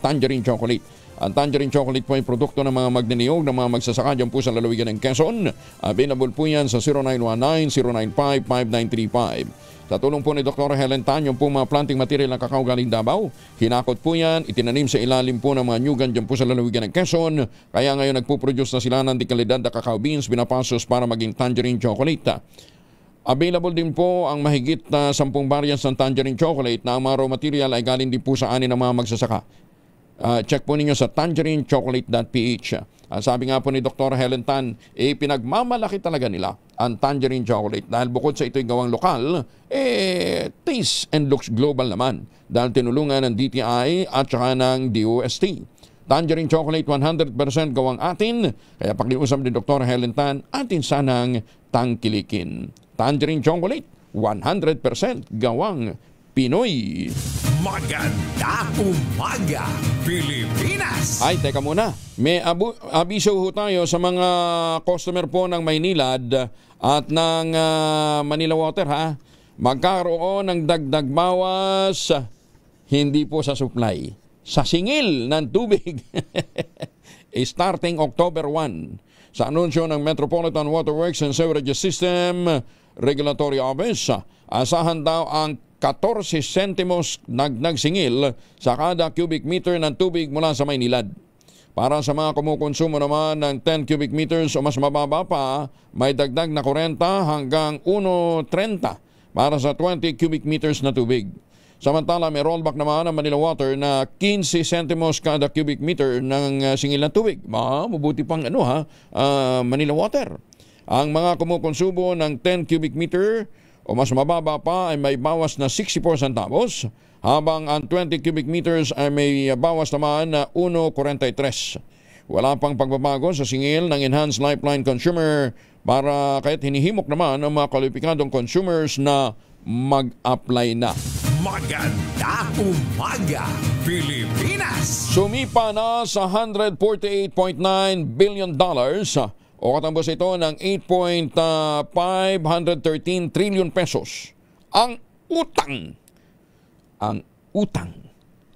tangerine chocolate. Ang tangerine chocolate po ay produkto ng mga magniniyog ng mga magsasaka dyan po sa lalawigan ng Quezon. Available po yan sa 0919-095-5935. Sa tulong po ni Dr. Helen Tan, yung po mga planting material ng kakao galing Davao, hinakot po yan, itinanim sa ilalim po ng mga nyugan dyan po sa lalawigan ng Quezon. Kaya ngayon nagpuproduce na sila ng dekalidad na kakao beans, binapasos para maging tangerine chocolate. Available din po ang mahigit na 10 variants ng tangerine chocolate na ang mga raw material ay galing din po sa ani ng mga magsasaka. Check po ninyo sa tangerinechocolate.ph. Sabi nga po ni Dr. Helen Tan, pinagmamalaki talaga nila ang tangerine chocolate dahil bukod sa ito'y gawang lokal, taste and looks global naman dahil tinulungan ng DTI at saka ng DOST. Tangerine chocolate 100% gawang atin. Kaya pakiusap ni Dr. Helen Tan, atin sanang tangkilikin. Tangerine chocolate 100% gawang Pinoy. Maganda umaga, Pilipinas! Ay, teka muna. May abiso ho tayo sa mga customer po ng Maynilad at ng Manila Water, ha? Magkaroon ng dagdag bawas, hindi po sa supply, sa singil ng tubig. Starting October 1, sa anunsyo ng Metropolitan Waterworks and Sewerage System Regulatory Office, asahan daw ang 14 sentimos dagdag singil sa kada cubic meter ng tubig mula sa Maynilad. Para sa mga kumukonsumo naman ng 10 cubic meters o mas mababa pa, may dagdag na 40 hanggang 1.30 para sa 20 cubic meters na tubig. Samantala, may rollback naman ang Manila Water na 15 sentimos kada cubic meter ng singil na tubig. Mabuti pang Manila Water. Ang mga kumukonsumo ng 10 cubic meter o mas mababa pa ay may bawas na 64 centavos, habang ang 20 cubic meters ay may bawas naman na 1.43. Wala pang pagbabago sa singil ng Enhanced Lifeline Consumer para kahit hinihimok naman ang mga kwalipikadong consumers na mag-apply na. Maganda umaga, Pilipinas! Sumipa na sa $148.9 billion o katambos ito ng 8.513 trillion pesos ang utang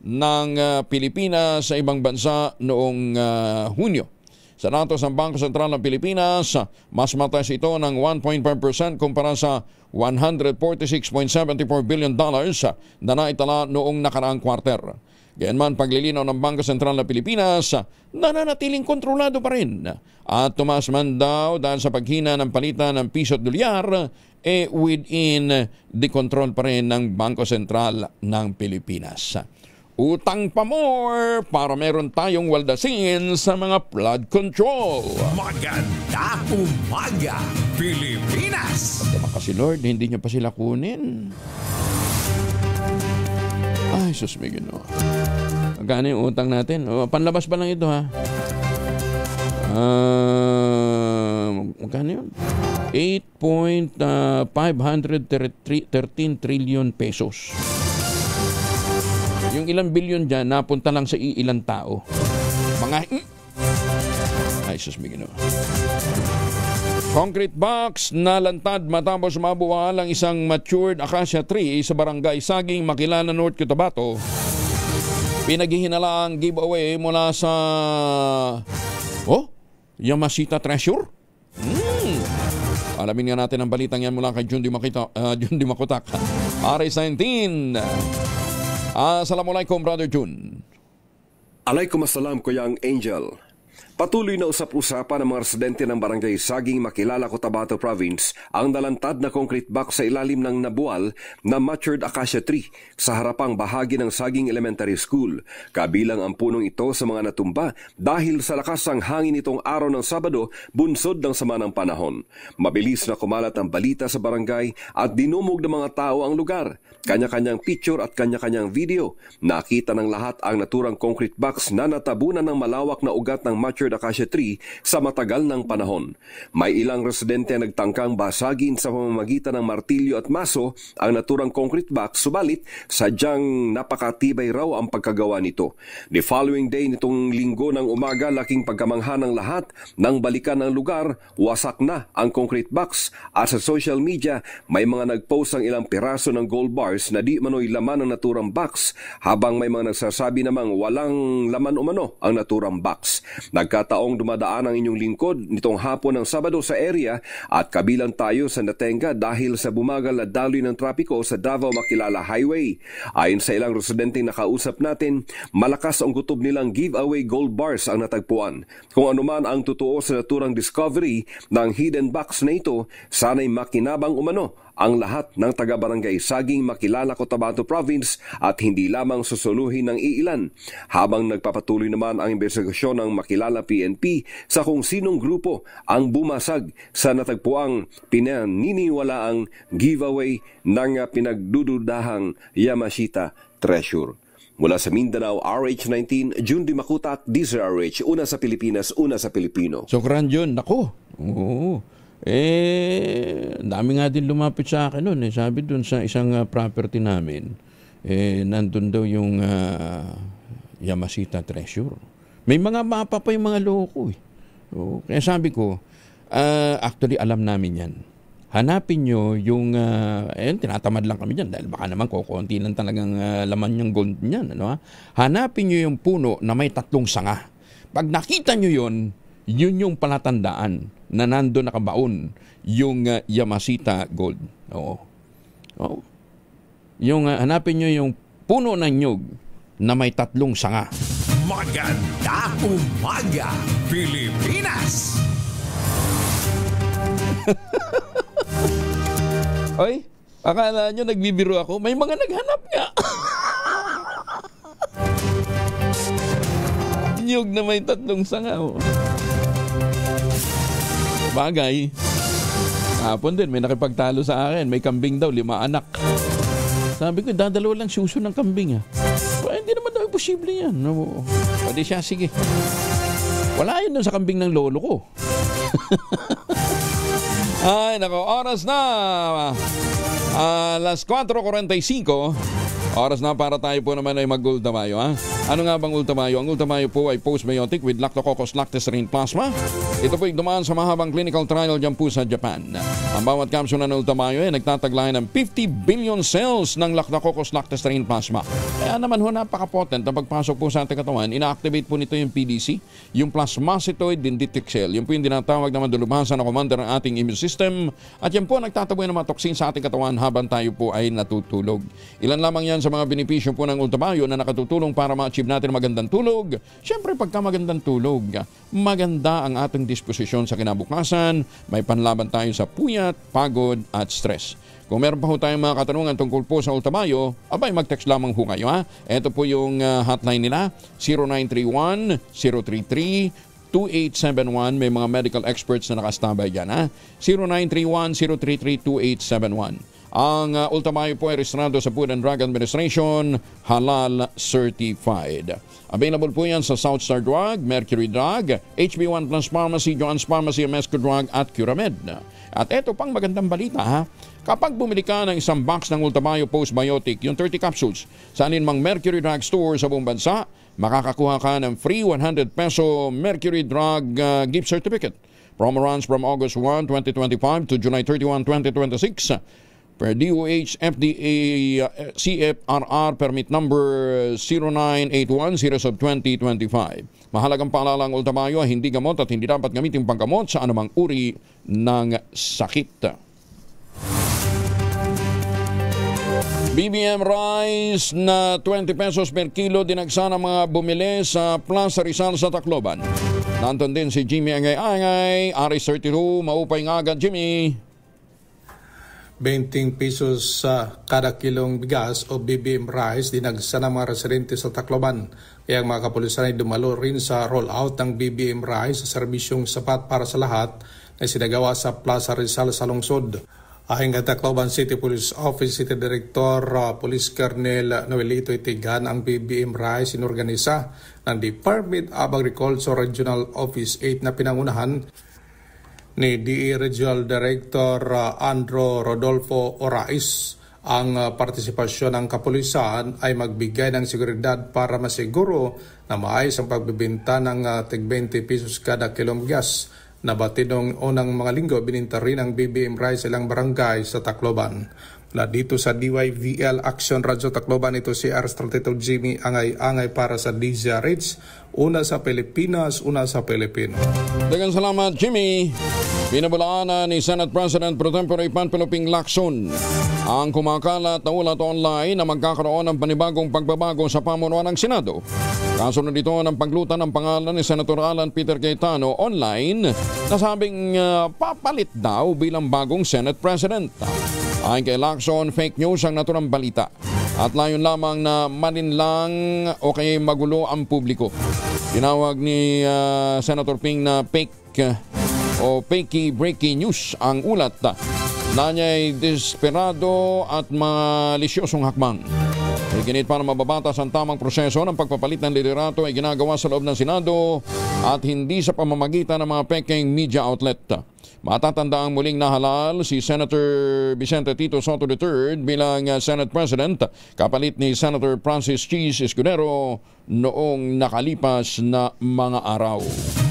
ng Pilipinas sa ibang bansa noong Hunyo. Sa datos ng Bangko Sentral ng Pilipinas, mas mataas ito ng 1.5% kumpara sa $146.74 billion na naitala noong nakaraang kwarter. Gayunman, paglilinaw ng Bangko Sentral ng Pilipinas, nananatiling kontrolado pa rin. At tumaas man daw dahil sa paghina ng palitan ng piso at dolyar, within the control pa rin ng Bangko Sentral ng Pilipinas. Utang pa more para meron tayong waldasin sa mga flood control. Maganda umaga, Pilipinas! Kasi Lord, hindi niya pa sila kunin. Ay, sus, may gino. Magkano yung utang natin? Panlabas pa lang ito, ha? Magkano yun? 8.513 trillion pesos. Yung ilang bilyon dyan, napunta lang sa ilang tao. Ay, sus, may ginawa. Concrete box na lantad matapos mabuwal ang isang matured acacia tree sa barangay Saging, Makilala, North Cotabato. Pinaghihinala ang giveaway mula sa Yamashita Treasure. Alamin nga natin ang balitang yan mula kay Jundi Makutak. RS19. Assalamualaikum, Brother Jun. Alaikum-assalam, Kuyang Angel. Patuloy na usap-usapan ng mga residente ng barangay Saging, Makilala, Cotabato Province ang nalantad na concrete box sa ilalim ng nabuwal na matured acacia tree sa harapang bahagi ng Saging Elementary School. Kabilang ang punong ito sa mga natumba dahil sa lakas ng hangin itong araw ng Sabado, bunsod ng sama ng panahon. Mabilis na kumalat ang balita sa barangay at dinumog ng mga tao ang lugar. Kanya-kanyang picture at kanya-kanyang video. Nakita ng lahat ang naturang concrete box na natabunan ng malawak na ugat ng matured acacia tree sa matagal ng panahon. May ilang residente ang nagtangkang basagin sa pamamagitan ng martilyo at maso ang naturang concrete box, subalit sadyang napakatibay raw ang pagkagawa nito. The following day nitong linggo ng umaga, laking pagkamangha ng lahat nang balikan ang lugar, wasak na ang concrete box at sa social media may mga nagpost ang ilang piraso ng gold bars na di manoy laman ng naturang box, habang may mga nagsasabi namang walang laman umano ang naturang box. Nagkataong dumadaan ang inyong lingkod nitong hapon ng Sabado sa area at kabilang tayo sa Natenga dahil sa bumagal na daloy ng trapiko sa Davao-Makilala Highway. Ayon sa ilang residenteng nakausap natin, malakas ang gutob nilang giveaway gold bars ang natagpuan. Kung anuman ang totoo sa naturang discovery ng hidden box na ito, sana'y makinabang umano ang lahat ng taga-barangay Saging, Makilala, Cotabato Province at hindi lamang susuluhin ng iilan. Habang nagpapatuloy naman ang investigasyon ng Makilala PNP sa kung sinong grupo ang bumasag sa natagpuang pinaniniwalaang giveaway ng pinagdududahang Yamashita Treasure. Mula sa Mindanao, RH19, June Di Makuta at DZRH, una sa Pilipinas, una sa Pilipino. Sokran yun, nako. Oo. Dami nga din lumapit sa akin noon. Sabi dun sa isang property namin, nandun daw yung Yamashita Treasure. May mga mapa pa yung mga loko. Oo. Kaya sabi ko, actually alam namin yan. Hanapin nyo yung, tinatamad lang kami dyan dahil baka naman kukunti lang talagang laman yung gold niyan. Ano, ha? Hanapin nyo yung puno na may 3 sanga. Pag nakita nyo yun yung palatandaan na nando nakabaon yung Yamashita gold. Oo. Oo. Yung, hanapin nyo yung puno ng nyug na may 3 sanga. Maganda umaga, Pilipinas! Oy, akala nyo nagbibiro ako? May mga naghanap nga. Nyug na may 3 sanga. Oh. Bagay. Hapon din, may nakipagtalo sa akin. May kambing daw, 5 anak. Sabi ko, dadalawa lang suso ng kambing. Hindi naman daw posible yan. No. Pwede siya, sige. Wala yun sa kambing ng lolo ko. Ay, nako, oras na. Alas 4:45. Oras na para tayo po naman ay mag-ultamayo, ha? Ano nga bang ultamayo? Ang ultamayo po ay postbiotic with Lactococcus lactosерine plasma. Ito po ay dumaan sa mahabang clinical trial dyan po sa Japan. Ang bawat kapsula ng ultamayo ay nagtataglay ng 50 billion cells ng Lactococcus lactosерine plasma. Kaya naman ho, napaka-potent na pagpasok po sa ating katawan, ina-activate po nito yung PDC, yung plasmacytoid dendritic cell. Yung po yung dinatawag na madulubasan na commander ng ating immune system. At yan po nagtataboy ng mga toxin sa ating katawan habang tayo po ay natutulog. Ilan lamang yan sa mga benepisyo po ng ultamayo na nakatutulong para ma-achieve natin magandang tulog. Siyempre, pagka magandang tulog, maganda ang ating disposisyon sa kinabukasan. May panlaban tayo sa puyat, pagod at stress. Kung meron pa ho tayong mga katanungan tungkol po sa ultamayo, abay mag-text lamang ho kayo, ha? Ito po yung hotline nila, 0931-033-2871. May mga medical experts na nakastabay dyan, ha? 0931-033-2871. Ang ultamayo po ay rehistrado sa Food and Drug Administration, halal certified. Available po yan sa South Star Drug, Mercury Drug, HB1 Plus Pharmacy, Joann's Pharmacy, Amesco Drug at Curamed. At eto pang magandang balita, ha? Kapag bumili ka ng isang box ng Ultamayo Postbiotic, yung 30 capsules, sa aninmang Mercury Drug Store sa buong bansa, makakakuha ka ng free 100 peso Mercury Drug gift certificate. Promo runs from August 1, 2025 to July 31, 2026. Per DOH FDA CFRR permit number 0981-0/2025. Mahalagang paalala ang Ultamayo ay hindi gamot at hindi dapat gamitin panggamot sa anumang uri ng sakit. BBM rice na 20 pesos per kilo dinagsa ng mga bumili sa Plaza Rizal sa Tacloban. Nandun din si Jimmy Angay-Angay, Aris 32, maupay nga agad Jimmy. 20 pesos sa kada kilong bigas o BBM rice dinagsa ng mga residente sa Tacloban. Kaya ang mga kapulisan ay dumalo rin sa roll-out ng BBM rice sa serbisyong sapat para sa lahat na sinagawa sa Plaza Rizal sa lungsod. Ayon kay Tacloban City Police Office City Director Police Colonel Noelito Itigan, ang BBM rice inorganisa ng Department of Agriculture Regional Office 8 na pinangunahan ni DE Regional Director Andro Rodolfo Orais. Ang partisipasyon ng kapulisan ay magbigay ng seguridad para masiguro na maayos ang pagbibenta ng tig 20 pesos kada kilong bigas. Nabatid noong unang mga linggo, bininta rin ang BBM rice ilang barangay sa Tacloban. Mula dito sa DYVL Action Radyo Tacloban, ito si R32 Jimmy Angay-Angay para sa DZRH. Una sa Pilipinas, una sa Pilipino. Dagang salamat Jimmy. Binabalaan ni Senate President Pro Tempore Panpiloping Lacson ang kumakalat na ulat online na magkakaroon ng panibagong pagbabago sa pamunuan ng Senado. Kasunod dito ng pagluta ng pangalan ni Senator Alan Peter Cayetano online na sabing papalit daw bilang bagong Senate President. Ayon kay Lacson, fake news ang naturang balita at layon lamang na malinlang o kaya magulo ang publiko. Tinawag ni Senator Ping na fake o fakey breaking news ang ulat na niya'y desperado at malisyosong hakbang. Iginit para mababatas ang tamang proseso ng pagpapalit ng liderato ay ginagawa sa loob ng Senado at hindi sa pamamagitan ng mga peking media outlet. Matatandaang muling nahalal si Senator Vicente Tito Soto III bilang Senate President kapalit ni Senator Francis Cheese Escudero noong nakalipas na mga araw.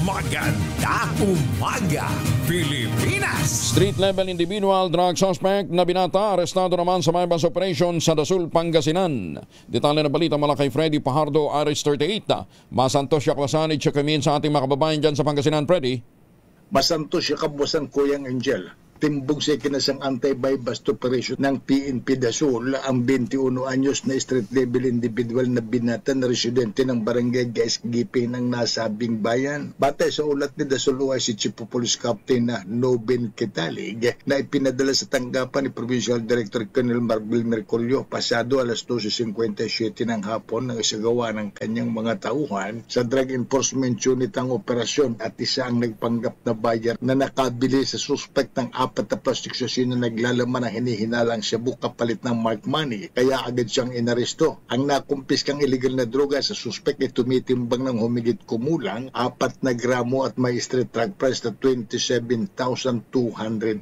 Magandang umaga, Pilipinas! Street-level individual drug suspect na binata, arestado naman sa bypass operation sa Dasul, Pangasinan. Detalye na balita mula kay Freddy Pajardo, Aris 38. Masantos siya kwasanid siya kamin sa ating mga kababayan dyan sa Pangasinan, Freddy. Masantos siya kabuwasan Kuyang Angel. Timbog siya kinasang anti-bypass operation ng PNP Dasul ang 21 anyos na street-level individual na binata na residente ng barangay Gaisgipi ng nasabing bayan. Batay sa ulat ni Dasul OIC Chief of Police Captain na Nobin Kitalig na ipinadala sa tanggapan ni Provincial Director Colonel Marvel Merculio pasado alas 12:57 ng hapon ng isagawa ng kanyang mga tauhan sa Drug Enforcement Unit ang operasyon at isa ang nagpanggap na buyer na nakabili sa suspect ng apat na plastic sachet na naglalaman ng hinihinalang Cebu kapalit ng marked money, kaya agad siyang inaresto. Ang nakumpiskang illegal na droga sa suspect ay tumitimbang ng humigit kumulang 4 na gramo at may street drug price na 27,200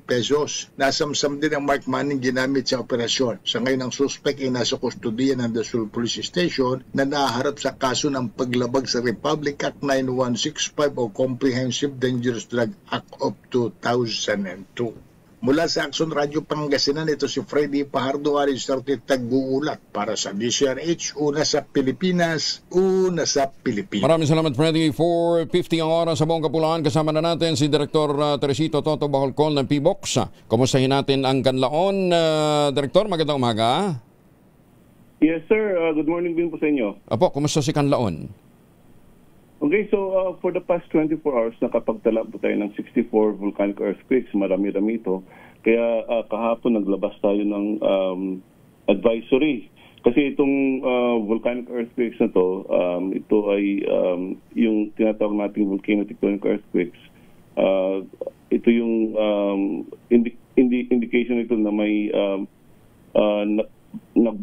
pesos. Nasamsam din ang marked money ginamit sa operasyon. Sa ngayon ang suspect ay nasa kustodiya ng Dasul Police Station na naharap sa kaso ng paglabag sa Republic Act 9165 o Comprehensive Dangerous Drug Act of 2002. Mula sa Action Radio Pangasinan, ito si Freddy Pajardo, Aris 30 tag-uulat para sa DCRH, una sa Pilipinas, una sa Pilipinas. Maraming salamat, Freddy. 4:50 ang oras sa buong Kapuluan. Kasama na natin si Direktor Teresito Toto Bacolcol ng PBOX. Kumustahin natin ang Kanlaon. Direktor, magandang umaga. Yes, sir. Good morning din po sa inyo. Apo, kumusta si Kanlaon? Okay, so for the past 24 hours, nakapagtala po tayo ng 64 volcanic earthquakes. Marami-rami ito. Kaya kahapon naglabas tayo ng advisory. Kasi itong volcanic earthquakes na to, ito ay yung tinatawag nating volcano-tectonic earthquakes. Ito yung indication ito na may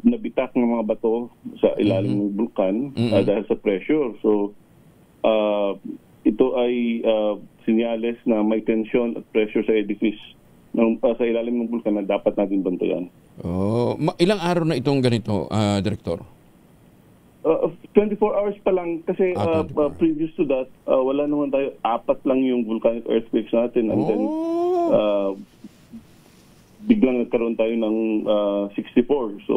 nabitak ng mga bato sa ilalim ng vulkan dahil sa pressure. So, ito ay sinyales na may tension at pressure sa edifice sa ilalim ng bulkan na dapat natin bantayan. Ilang araw na itong ganito, Director? 24 hours pa lang kasi previous to that, wala naman tayo, 4 lang yung volcanic earthquakes natin and then biglang nagkaroon tayo ng 64. So,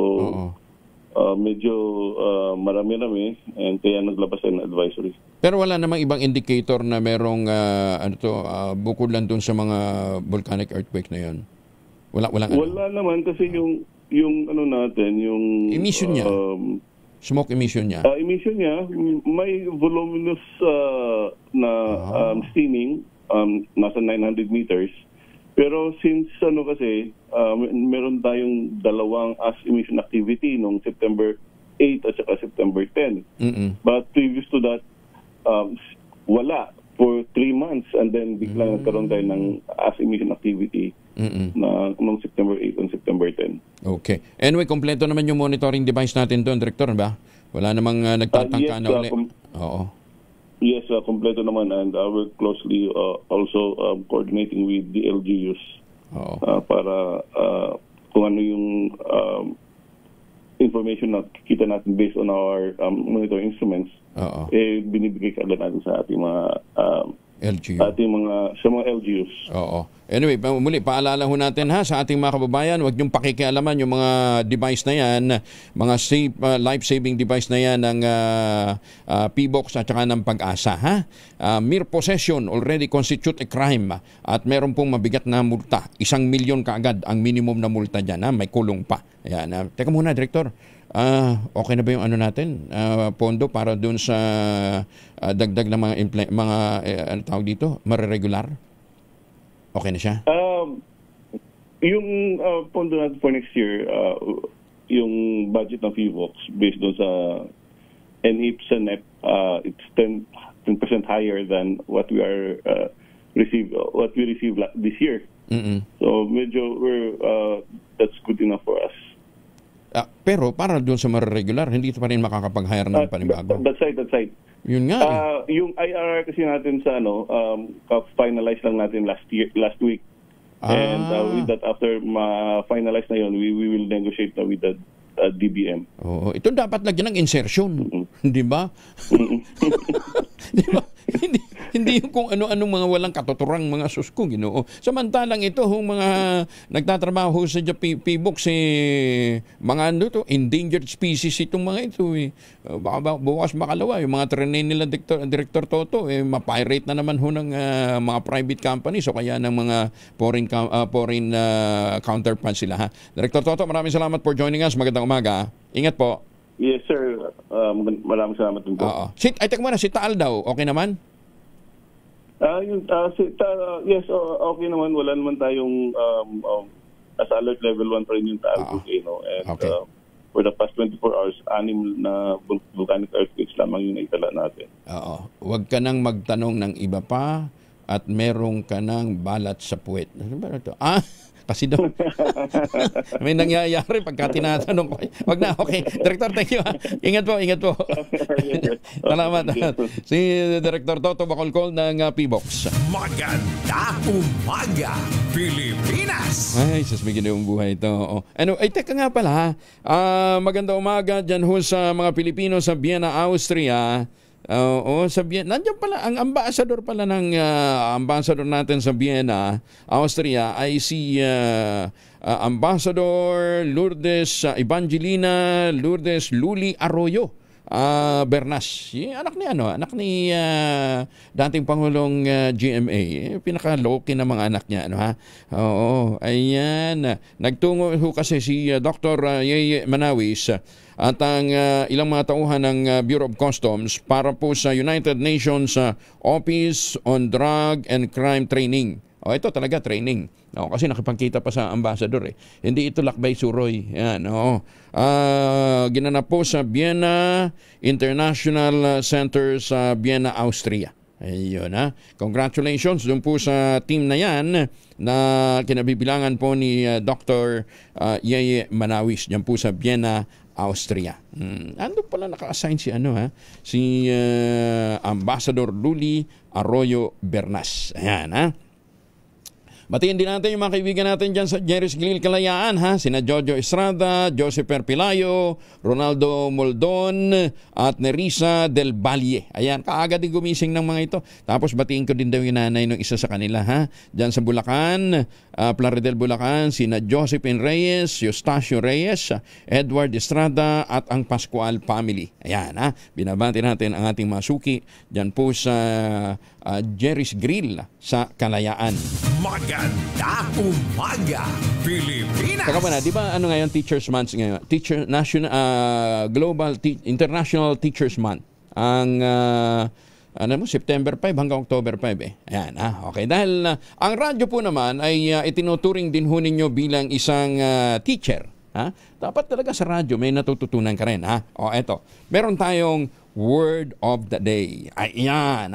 medyo marami-rami and kaya naglabas ng advisory. Pero wala namang ibang indicator na merong bukod lang dun sa mga volcanic earthquake na yon. Wala naman kasi yung ano natin, yung emission niya. Smoke emission niya. Emission niya may voluminous na steaming nasa 900 meters. Pero since kasi meron tayong dalawang as emission activity noong September 8 at saka September 10. But previous to that, wala for 3 months and then biglang nagkaroon tayo ng as emission activity na noong September 8 and September 10. Okay. Anyway, kompleto naman yung monitoring device natin doon, Director, ba? Wala namang nagtatangka na uli. Oo. Yes, kompleto naman and we're closely also coordinating with the LGUs para kung ano yung information na kita natin based on our monitoring instruments, binibigay agad natin sa ating mga LGU. Sa mga LGUs. Oo. Anyway, muli, paalala ho natin sa ating mga kababayan, huwag niyong pakikialaman yung mga device na yan, mga life-saving device na yan ng PBOX at saka ng Pag-asa. Mere possession already constitute a crime at meron pong mabigat na multa. 1 milyon kaagad ang minimum na multa dyan. May kulong pa. Ayan. Teka muna, Director. Okay na ba yung natin? Pondo para dun sa dagdag na mga ano tawag dito? Mareregular? Okay na siya? Yung pondo natin for next year, yung budget ng PBOX based doon sa NIP sa NEP, it's 10% higher than what we received this year. So medyo that's good enough for us. Pero para doon sa regular, hindi pa rin makakapag-hire ng panibago. That's right. Yun nga. Yung IRR kasi natin sa finalize lang natin last week. And with that, after ma-finalize na yun, we will negotiate na with the DBM. Oo, ito dapat lagyan ng insertion, di ba? Di ba? Hindi yung kung ano-anong mga walang katuturang mga susko, Ginoo. Samantalang ito, yung mga nagtatrabaho sa PBOK, mga endangered species itong mga ito. Baka bukas makalawa, yung mga trainee nila Director Toto, mapirate na naman ng mga private companies o kaya ng mga foreign counterparts sila. Ha? Director Toto, maraming salamat for joining us. Magandang umaga. Ingat po. Yes, sir. Maraming salamat din po. Teka muna, si Taal daw, okay naman? Yes, okay naman. Wala naman tayong as alert level 1 pa rin yung Taal volcano. And for the past 24 hours, 6 na volcanic earthquakes lamang yung naitala natin. Oo. Huwag ka nang magtanong ng iba pa at meron ka nang balat sa puwet. Ano ba ito? Kasi daw, may nangyayari pagka tinatanong ko. Wag na, okay. Director, thank you. Ingat po. Salamat. Si Director Toto Bacolcol ng PBOX. Magandang umaga, Pilipinas! Ay, sasmigin na yung buhay ito. Teka nga pala, magandang umaga dyan sa mga Pilipino sa Vienna, Austria. Nandiyan pala ang ambassador ambassador natin sa Vienna, Austria ay si Ambassador Lourdes Evangelina Lourdes Luli Arroyo Bernas. Anak ni dating Pangulong GMA. Pinaka-loki na mga anak niya. Ayan. Nagtungo kasi si Dr. Yeye Manawis at ang ilang mga tauhan ng Bureau of Customs para po sa United Nations Office on Drug and Crime Training. Ito talaga training. Kasi nakipagkita pa sa ambassador. Hindi ito lakbay suroy. Yan, ginanap po sa Vienna International Center sa Vienna, Austria. Ayun, Congratulations dun po sa team na yan na kinabibilangan po ni Dr. Yeye Manawis dyan po sa Vienna, Austria. Ando pala naka-assign si Ambassador Luli Arroyo Bernas. Ayan, Batiin din natin yung mga kaibigan natin dyan sa Jerry's Grill Kalayaan, sina Jojo Estrada, Joseph Perpilayo, Ronaldo Moldon, at Nerissa Del Valle. Ayan, kaagad din gumising ng mga ito. Tapos batiin ko din daw yung nanay ng isa sa kanila, dyan sa Bulacan, Plaridel, Bulacan, sina Josephine Reyes, Eustacio Reyes, Edward Estrada, at ang Pascual family. Ayan, binabati natin ang ating masuki dyan po sa Jerry's Grill sa Kalayaan. Magandang umaga, Pilipinas! Saka pa di ba ngayon Teachers Month ngayon? International Teachers Month. Ang September 5 hanggang October 5 Ayan, okay. Dahil ang radyo po naman ay itinuturing din ho ninyo bilang isang teacher. Dapat talaga sa radyo may natututunan ka rin. Eto. Meron tayong Word of the Day. Ayan,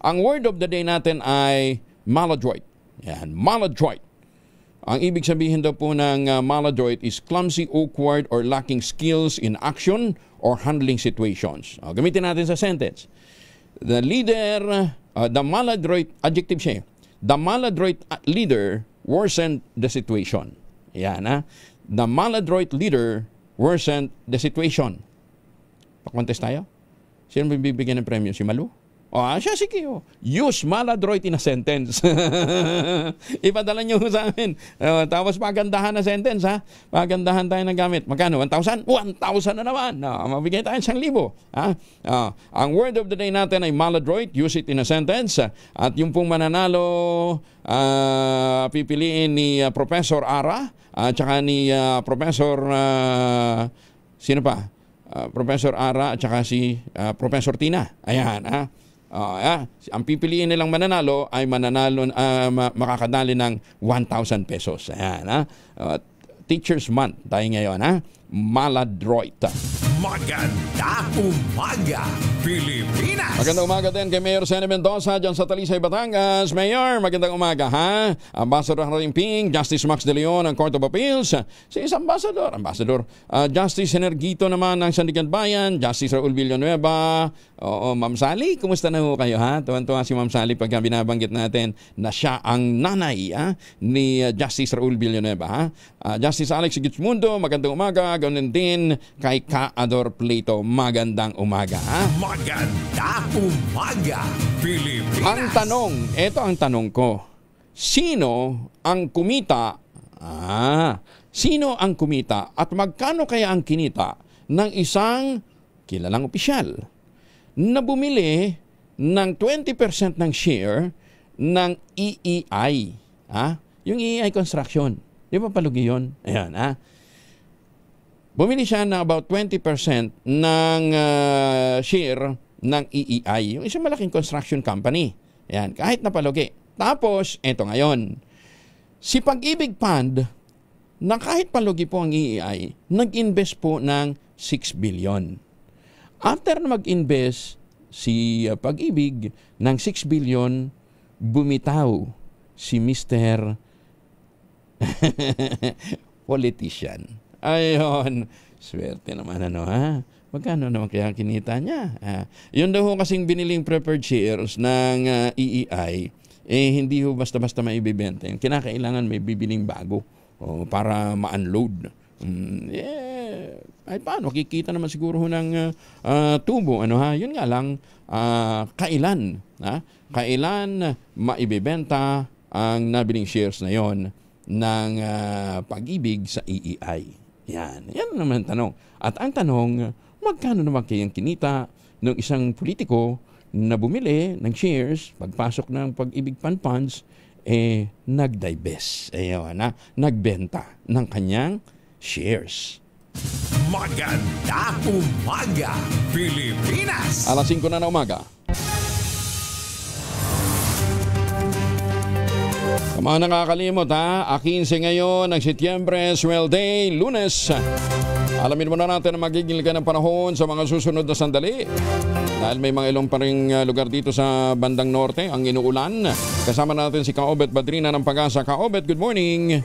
Ang Word of the Day natin ay maladroit. Yan, maladroit. Ang ibig sabihin daw po ng maladroit is clumsy, awkward, or lacking skills in action or handling situations. Gamitin natin sa sentence. The maladroit, adjective siya. The maladroit leader worsened the situation. Yan, The maladroit leader worsened the situation. Pa-contest tayo? Sino bibigyan ng premyo? Si Malu? Siya, sige. Use maladroit in a sentence. Ipadala nyo sa amin. Tapos pagandahan na sentence, Pagandahan tayo ng gamit. Magkano? 1,000? 1,000 na naman. Mabigay tayo 1,000. Ang word of the day natin ay maladroit. Use it in a sentence. At yung pong mananalo, pipiliin ni Professor Ara at saka ni Professor sino pa? Professor Ara at saka si Professor Tina. Ayan, ang pipiliin nilang mananalo ay makakadali ng 1,000 pesos. Ayan, Teachers Month tayo ngayon, maladroit. Magandang umaga, Pilipinas! Magandang umaga din kay Mayor Sene Mendoza dyan sa Talisay, Batangas. Mayor, magandang umaga ha. Ambassador Haring Ping, Justice Max De Leon ng Court of Appeals. Si Ambassador Justice Energito naman ng Sandigan Bayan, Justice Raul Villanueva. Oo, Ma'am Sally, kumusta na ho kayo ha? Tuwan-tuwa si Ma'am Sally pagka binabanggit natin na siya ang nanay ni Justice Raul Villanueva ha. Justice Alex Gitsmundo, magandang umaga. Ganoon din kay Ador Plato, magandang umaga ha. Magandang umaga, Pilipinas! Ang tanong ko, sino ang kumita at magkano kaya ang kinita ng isang kilalang opisyal na bumili ng 20% ng share ng EEI, yung EEI Construction. Di ba palugi yun? Ayan, bumili siya ng about 20% ng share ng EEI, yung isang malaking construction company. Ayan, kahit na palugi. Tapos, eto ngayon, si Pag-ibig Fund, na kahit palugi po ang EEI, nag-invest po ng 6 billion. After na mag-invest si Pag-ibig ng 6 billion, bumitaw si Mr. Politician. Ayun, swerte naman Magkano naman kaya kinita niya? Yun daw kasing biniling preferred shares ng EEI, hindi ho basta-basta maibibenta. Kinakailangan may bibiling bago para ma-unload. Ay paano? Kikita naman siguro ng tubo. Yun nga lang, kailan maibibenta ang nabiling shares na yon ng Pag-ibig sa EEI. Yan naman ang tanong. At ang tanong, magkano naman kayang kinita ng isang politiko na bumili ng shares, pagpasok ng Pag-ibig Fund funds, nag-divest. Nagbenta ng kanyang shares. Magandang umaga, Pilipinas! Alas 5 na umaga. Mga nakakalimot A15 ngayon ng Setyembre, Swell Day, Lunes. Alamin muna natin ang magiging ng panahon sa mga susunod na sandali. Dahil may mga ilong pa ring lugar dito sa bandang norte ang inuulan. Kasama natin si Kaobet Badrina ng Pag-asa. Kaobet, good morning.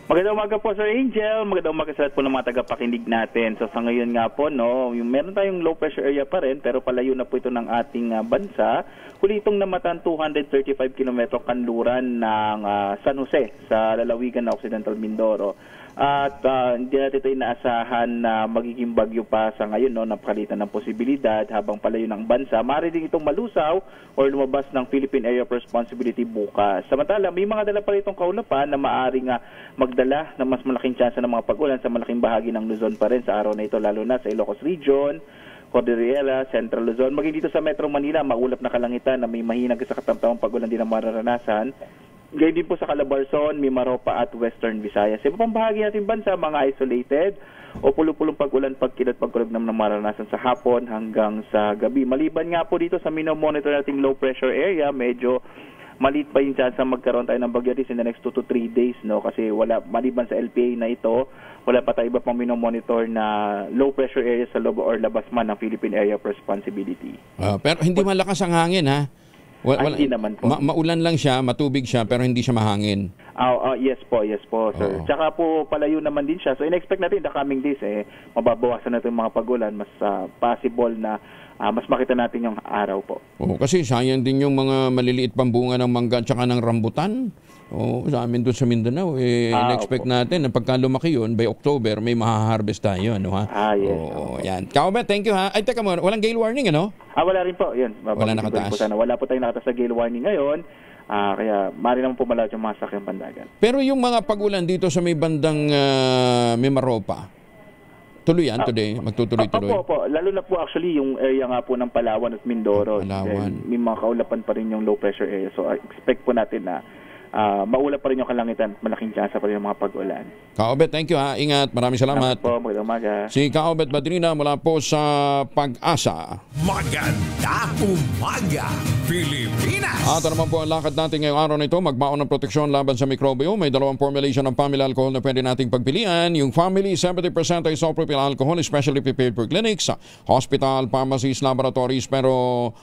Magandang umaga po, Sir Angel. Magandang umaga sa lahat po ng mga tagapakinig natin. So sa ngayon nga po, meron tayong low pressure area pa rin, pero palayo na po ito ng ating bansa. Huli itong namatan 235 km kanluran ng San Jose sa lalawigan ng Occidental Mindoro. At hindi natin ito inaasahan na magiging bagyo pa sa ngayon, napakalitan ng posibilidad habang palayo ng bansa. Maaari din itong malusaw o lumabas ng Philippine Area of Responsibility bukas. Samantala, may mga dala pa itong kaulapan na maaaring magdala ng mas malaking tsansa ng mga pag-ulan sa malaking bahagi ng Luzon pa rin sa araw na ito, lalo na sa Ilocos Region, Cordillera, Central Luzon. Maging dito sa Metro Manila, maulap na kalangitan na may mahinag sa katamtamang pag-ulan din ang mararanasan. Gayun din po sa Calabarzon, Mimaropa at Western Visayas. Sa ibang bahagi natin bansa, mga isolated o pulupulong pag-ulan, pagkilat, pagkurog na mararanasan sa hapon hanggang sa gabi. Maliban nga po dito sa monitor nating low pressure area, medyo maliit pa yung chance magkaroon tayo ng bagyo in the next 2 to 3 days, kasi maliban sa LPA na ito, wala pa tayo iba pang monitor na low pressure area sa loob or labas man ng Philippine Area of Responsibility. Pero hindi malakas ang hangin hindi naman po. Maulan lang siya, matubig siya, pero hindi siya mahangin. Yes po, sir. Tsaka po palayo naman din siya. So in-expect natin the coming days, mababawasan natin yung mga pag-ulan, mas possible na mas makita natin yung araw po. Kasi sayang din yung mga maliliit pang bunga ng mangga at saka ng rambutan. Sa amin doon sa Mindanao, in-expect natin na pagka lumaki yun, by October, may maha-harvest tayo. Yes. Yan. Kaobet, thank you ha. Ay, teka mo, walang gale warning, wala rin po. Yan. Wala nakataas. Wala po tayong nakataas sa gale warning ngayon. Kaya mari naman pumalawat yung mga sakyang pandagan. Pero yung mga pag-ulan dito sa may bandang Mimaropa, tuloy yan today? Magtutuloy-tuloy? Opo. Lalo na po actually yung area nga po ng Palawan at Mindoro. Palawan. May mga kaulapan pa rin yung low pressure area. So expect po natin na maulap pa rin yung kalangitan at malaking tsansa pa rin ng mga pag-ulan. Kaobet, thank you ha. Ingat. Maraming salamat. Po, magandang umaga. Si Kaobet Badrina mula po sa Pag-asa. Magandang umaga, Pilipinas! At naman po ang lakad natin ngayong araw na ito, magbaon ng proteksyon laban sa mikrobyo. May dalawang formulation ng family alcohol na pwede nating pagpilian. Yung family, 70% isopropyl alcohol, especially prepared for clinics, hospital, pharmacies, laboratories. Pero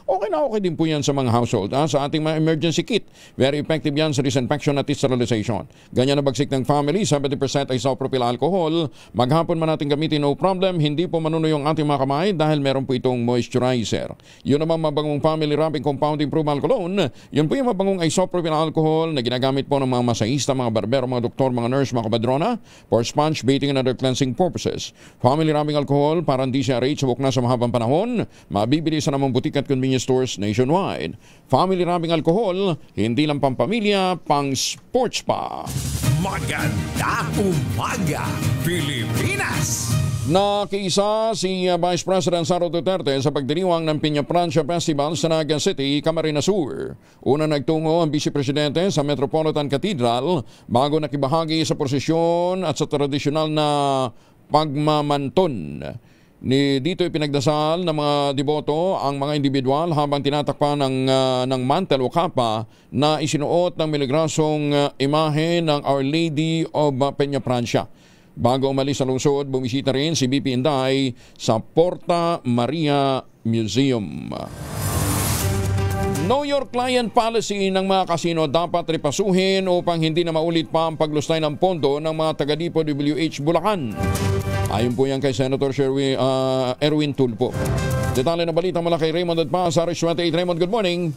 okay na okay din po yan sa mga household. Sa ating mga emergency kit, very effective yan sa disinfection at sterilization. Ganyan na bagsik ng family, 70% isopropyl alcohol. Maghapon man natin gamitin, no problem. Hindi po manunoy yung ating mga kamay dahil meron po itong moisturizer. Yun naman mabangong family wrapping compound improvement cologne. Yun po yung mabangong isopropyl alcohol na ginagamit po ng mga masahista, mga barbero, mga doktor, mga nurse, mga kabadrona for sponge bathing and other cleansing purposes. Family wrapping alcohol para hindi siya rate subok na sa mahabang panahon. Mabibili sa namang butik at convenience stores nationwide. Family wrapping alcohol, hindi lang pampamilya, pang sports pa. Magandang umaga, Pilipinas! Nakiisa si Vice President Sara Duterte sa pagdiriwang ng Piña Francia Festival sa Naga City, Camarines Sur. Una nagtungo ang Vice Presidente sa Metropolitan Cathedral bago nakibahagi sa prosesyon at sa tradisyonal na pagmamanton. Dito ipinagdasal ng mga deboto ang mga individual habang tinatakpan ng mantel o kapa na isinuot ng miligrasong imahe ng Our Lady of Peña Francia. Bago umalis sa lungsod, bumisita rin si BP Inday sa Porta Maria Museum. Know your client policy ng mga kasino dapat repasuhin upang hindi na maulit pa ang paglustay ng pondo ng mga taga-Dipo WH Bulacan. Ayon po yan kay Senator Erwin Tulfo. Detalye na balita mula kay Raymond at Paz, RH28. Raymond, good morning.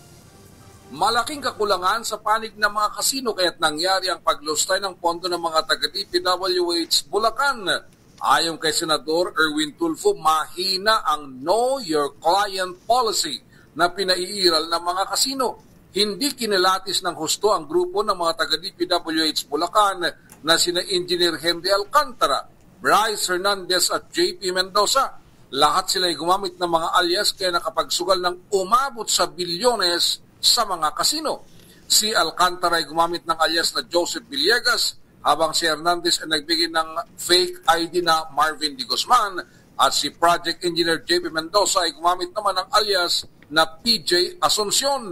Malaking kakulangan sa panig ng mga kasino kaya't nangyari ang paglustay ng pondo ng mga taga-DPWH Bulacan. Ayon kay Senador Erwin Tulfo, mahina ang Know Your Client Policy na pinaiiral ng mga kasino. Hindi kinilatis ng husto ang grupo ng mga taga-DPWH Bulacan na sina Engineer Henry Alcantara, Bryce Hernandez at JP Mendoza. Lahat sila ay gumamit ng mga alias kaya nakapagsugal ng umabot sa bilyones sa mga kasino. Si Alcantara ay gumamit ng alias na Joseph Villegas habang si Hernandez ay nagbigay ng fake ID na Marvin D. Guzman at si Project Engineer JP Mendoza ay gumamit naman ng alias na PJ Asuncion.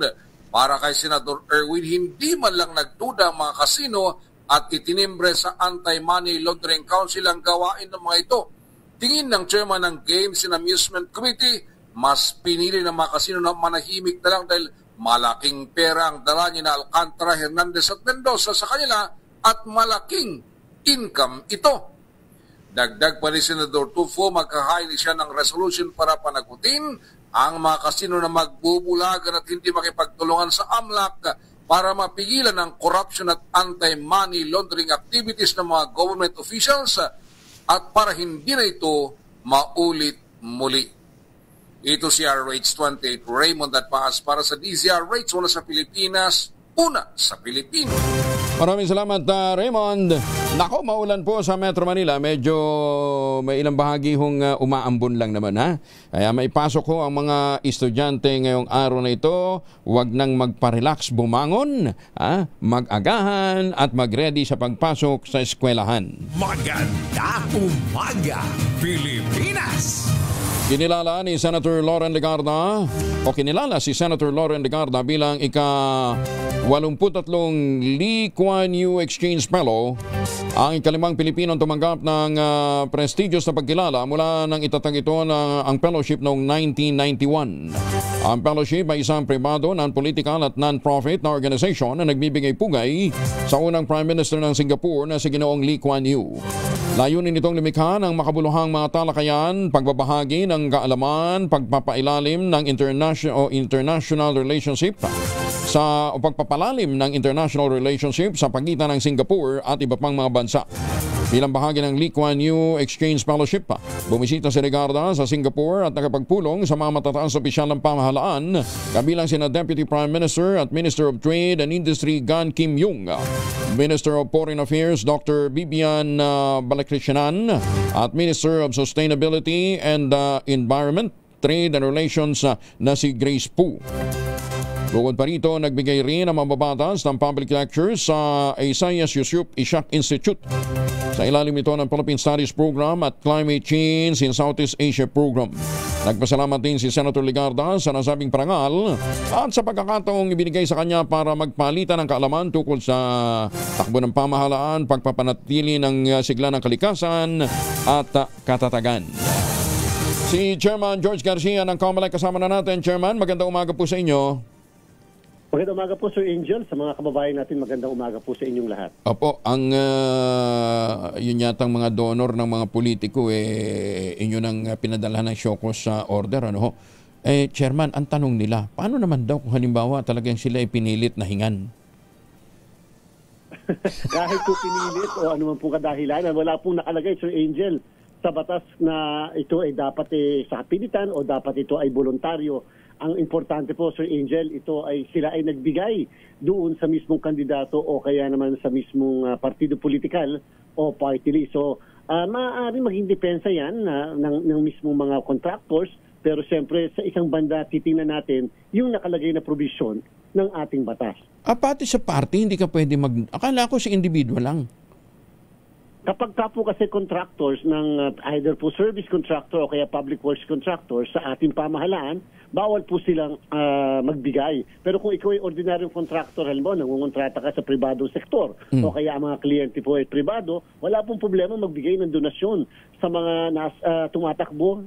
Para kay Senador Erwin, hindi man lang nagduda ang mga kasino at itinimbre sa Anti-Money Laundering Council ang gawain ng mga ito. Tingin ng chairman ng Games and Amusement Committee, mas pinili ng mga kasino na manahimik na lang dahil malaking pera ang dala niya na Alcantara, Hernandez at Mendoza sa kanila at malaking income ito. Dagdag pa ni Senador Tulfo, magkahain siya ng resolution para panagutin ang mga kasino na magbubulagan at hindi makipagtulungan sa AMLAC para mapigilan ang corruption at anti-money laundering activities ng mga government officials at para hindi na ito maulit muli. Ito si RH28 Raymond at Paas para sa DZRH, una sa Pilipinas, una sa Pilipino. Maraming salamat, Raymond. Nako, maulan po sa Metro Manila. Medyo may ilang bahagi hong umaambon lang naman, ha? Kaya maipasok ko ang mga estudyante ngayong araw na ito. Huwag nang magpa-relax, bumangon, ha? Mag-agahan at mag-ready sa pagpasok sa eskwelahan. Magandang umaga, Pilipinas! Kinilala si Senator Loren Legarda bilang ika-83 Lee Kuan Yew Exchange Fellow, ang ikalimang Pilipinong tumanggap ng prestigious na pagkilala mula nang itatag ito ang fellowship noong 1991. Ang fellowship ay isang pribado, non-political at non-profit na organisasyon na nagbibigay pugay sa unang Prime Minister ng Singapore na si Ginoong Lee Kuan Yew. Layunin nitong lumikha ng makabuluhang mga talakayan, pagbabahagi ng kaalaman, pagpapailalim ng international relationship o pagpapalalim ng international relationship sa pagitan ng Singapore at iba pang mga bansa. Bilang bahagi ng Lee Kuan Yew Exchange Fellowship, bumisita si Legarda sa Singapore at nakapagpulong sa mga matataas opisyal ng pamahalaan, kabilang sina Deputy Prime Minister at Minister of Trade and Industry Gan Kim Yung, Minister of Foreign Affairs Dr. Bibian Balakrishnan at Minister of Sustainability and Environment, Trade and Relations na si Grace Pu. Bukod pa rito, nagbigay rin ang mababatas ng public lectures sa Isaias Yusup Ishak Institute. Sa ilalim ito ng Philippine Studies Program at Climate Change in Southeast Asia Program. Nagpasalamat din si Senator Ligarda sa nasabing parangal at sa pagkakataong ibinigay sa kanya para magpalitan ng kaalaman tungkol sa takbo ng pamahalaan, pagpapanatili ng sigla ng kalikasan at katatagan. Si Chairman George Garcia ng COMELEC kasama na natin. Chairman, magandang umaga po sa inyo. Magandang umaga po, Sir Angel. Sa mga kababayan natin, magandang umaga po sa inyong lahat. Opo, ang yun yatang mga donor ng mga politiko, inyo nang pinadalhan ng Shokos sa order, ano ho? Chairman, ang tanong nila, paano naman daw kung halimbawa talagang sila ay pinilit na hingan? Kahit po pinilit o anuman pong kadahilanan, wala pong nakalagay, Sir Angel, sa batas na ito ay dapat sa kapilitan o dapat ito ay voluntaryo. Ang importante po, Sir Angel, ito ay sila ay nagbigay doon sa mismong kandidato o kaya naman sa mismong partido politikal o party list. So, maaari maging depensa yan ng mismong mga contractors, pero siyempre sa isang banda titingnan natin yung nakalagay na provision ng ating batas. Pati sa party, hindi ka pwede akala ko sa individual lang. Kapag ka po kasi contractors ng either po service contractor o kaya public works contractor sa ating pamahalaan, bawal po silang magbigay. Pero kung ikaw ay ordinaryong contractor, halimbawa nangungontrata ka sa pribadong sektor o kaya ang mga kliyente po ay pribado, wala pong problema magbigay ng donasyon sa mga tumatakbo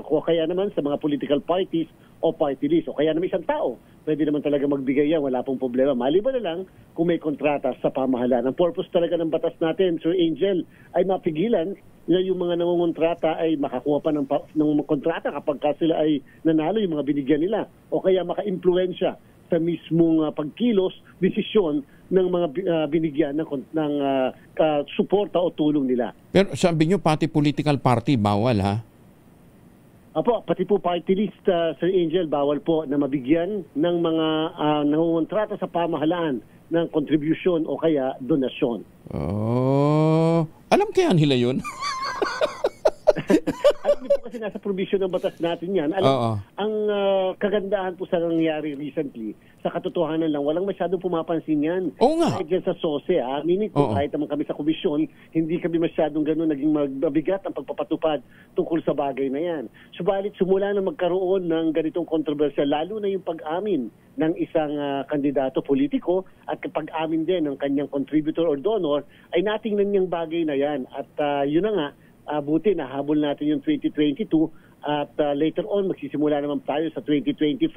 o kaya naman sa mga political parties o party list. O kaya naman isang tao, pwede naman talaga magbigay yan, wala pong problema. Maliban na lang kung may kontrata sa pamahalaan. Ang purpose talaga ng batas natin, Sir Angel, ay mapigilan na yung mga nangungontrata ay makakuha pa ng kontrata kapag sila ay nanalo yung mga binigyan nila. O kaya maka-impluensya sa mismong pagkilos, desisyon ng mga binigyan ng suporta o tulong nila. Pero sabi nyo, pati political party, bawal ha? Apo, pati po party list, Sir Angel, bawal po na mabigyan ng mga nangungontrata sa pamahalaan ng contribution o kaya donasyon. Oh, alam kaya nila yun? Alam niyo po kasi nasa provision ng batas natin yan. Ang kagandahan po sa nangyari recently, sa katotohanan lang, walang masyadong pumapansin yan. Oo nga. Kahit dyan sa SOSE, meaning po kahit naman kami sa komisyon, hindi kami masyadong gano'n naging mabigat ang pagpapatupad tungkol sa bagay na yan. Subalit, simula na magkaroon ng ganitong kontrobersya, lalo na yung pag-amin ng isang kandidato politiko at pag-amin din ng kanyang contributor or donor, ay natingnan niyang bagay na yan. At yun na nga, buti nahabol natin yung 2022 at later on magsisimula naman tayo sa 2025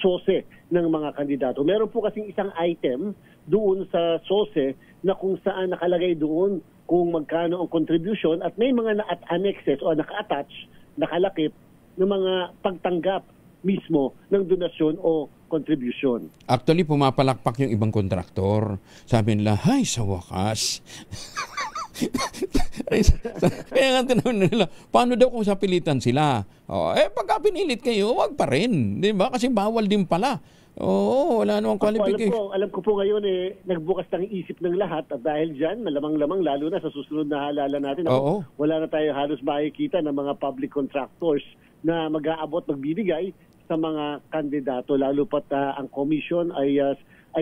SOSE ng mga kandidato. Meron po kasing isang item doon sa SOSE na kung saan nakalagay doon kung magkano ang contribution at may mga annexes o naka-attach, nakalakip ng mga pagtanggap mismo ng donasyon o contribution. Actually, pumapalakpak yung ibang kontraktor. Sabi nila, hay, sa wakas. Kaya nga tinanong nila, paano daw kung sapilitan sila? Pagka pinilit kayo, wag pa rin. Di ba? Kasi bawal din pala. Oo, wala namang qualification. Alam ko po ngayon nagbukas ng isip ng lahat at dahil dyan, malamang-lamang lalo na sa susunod na halala natin. Wala na tayo halos makikita ng mga public contractors na mag-aabot, magbibigay sa mga kandidato. Lalo pat ang commission ay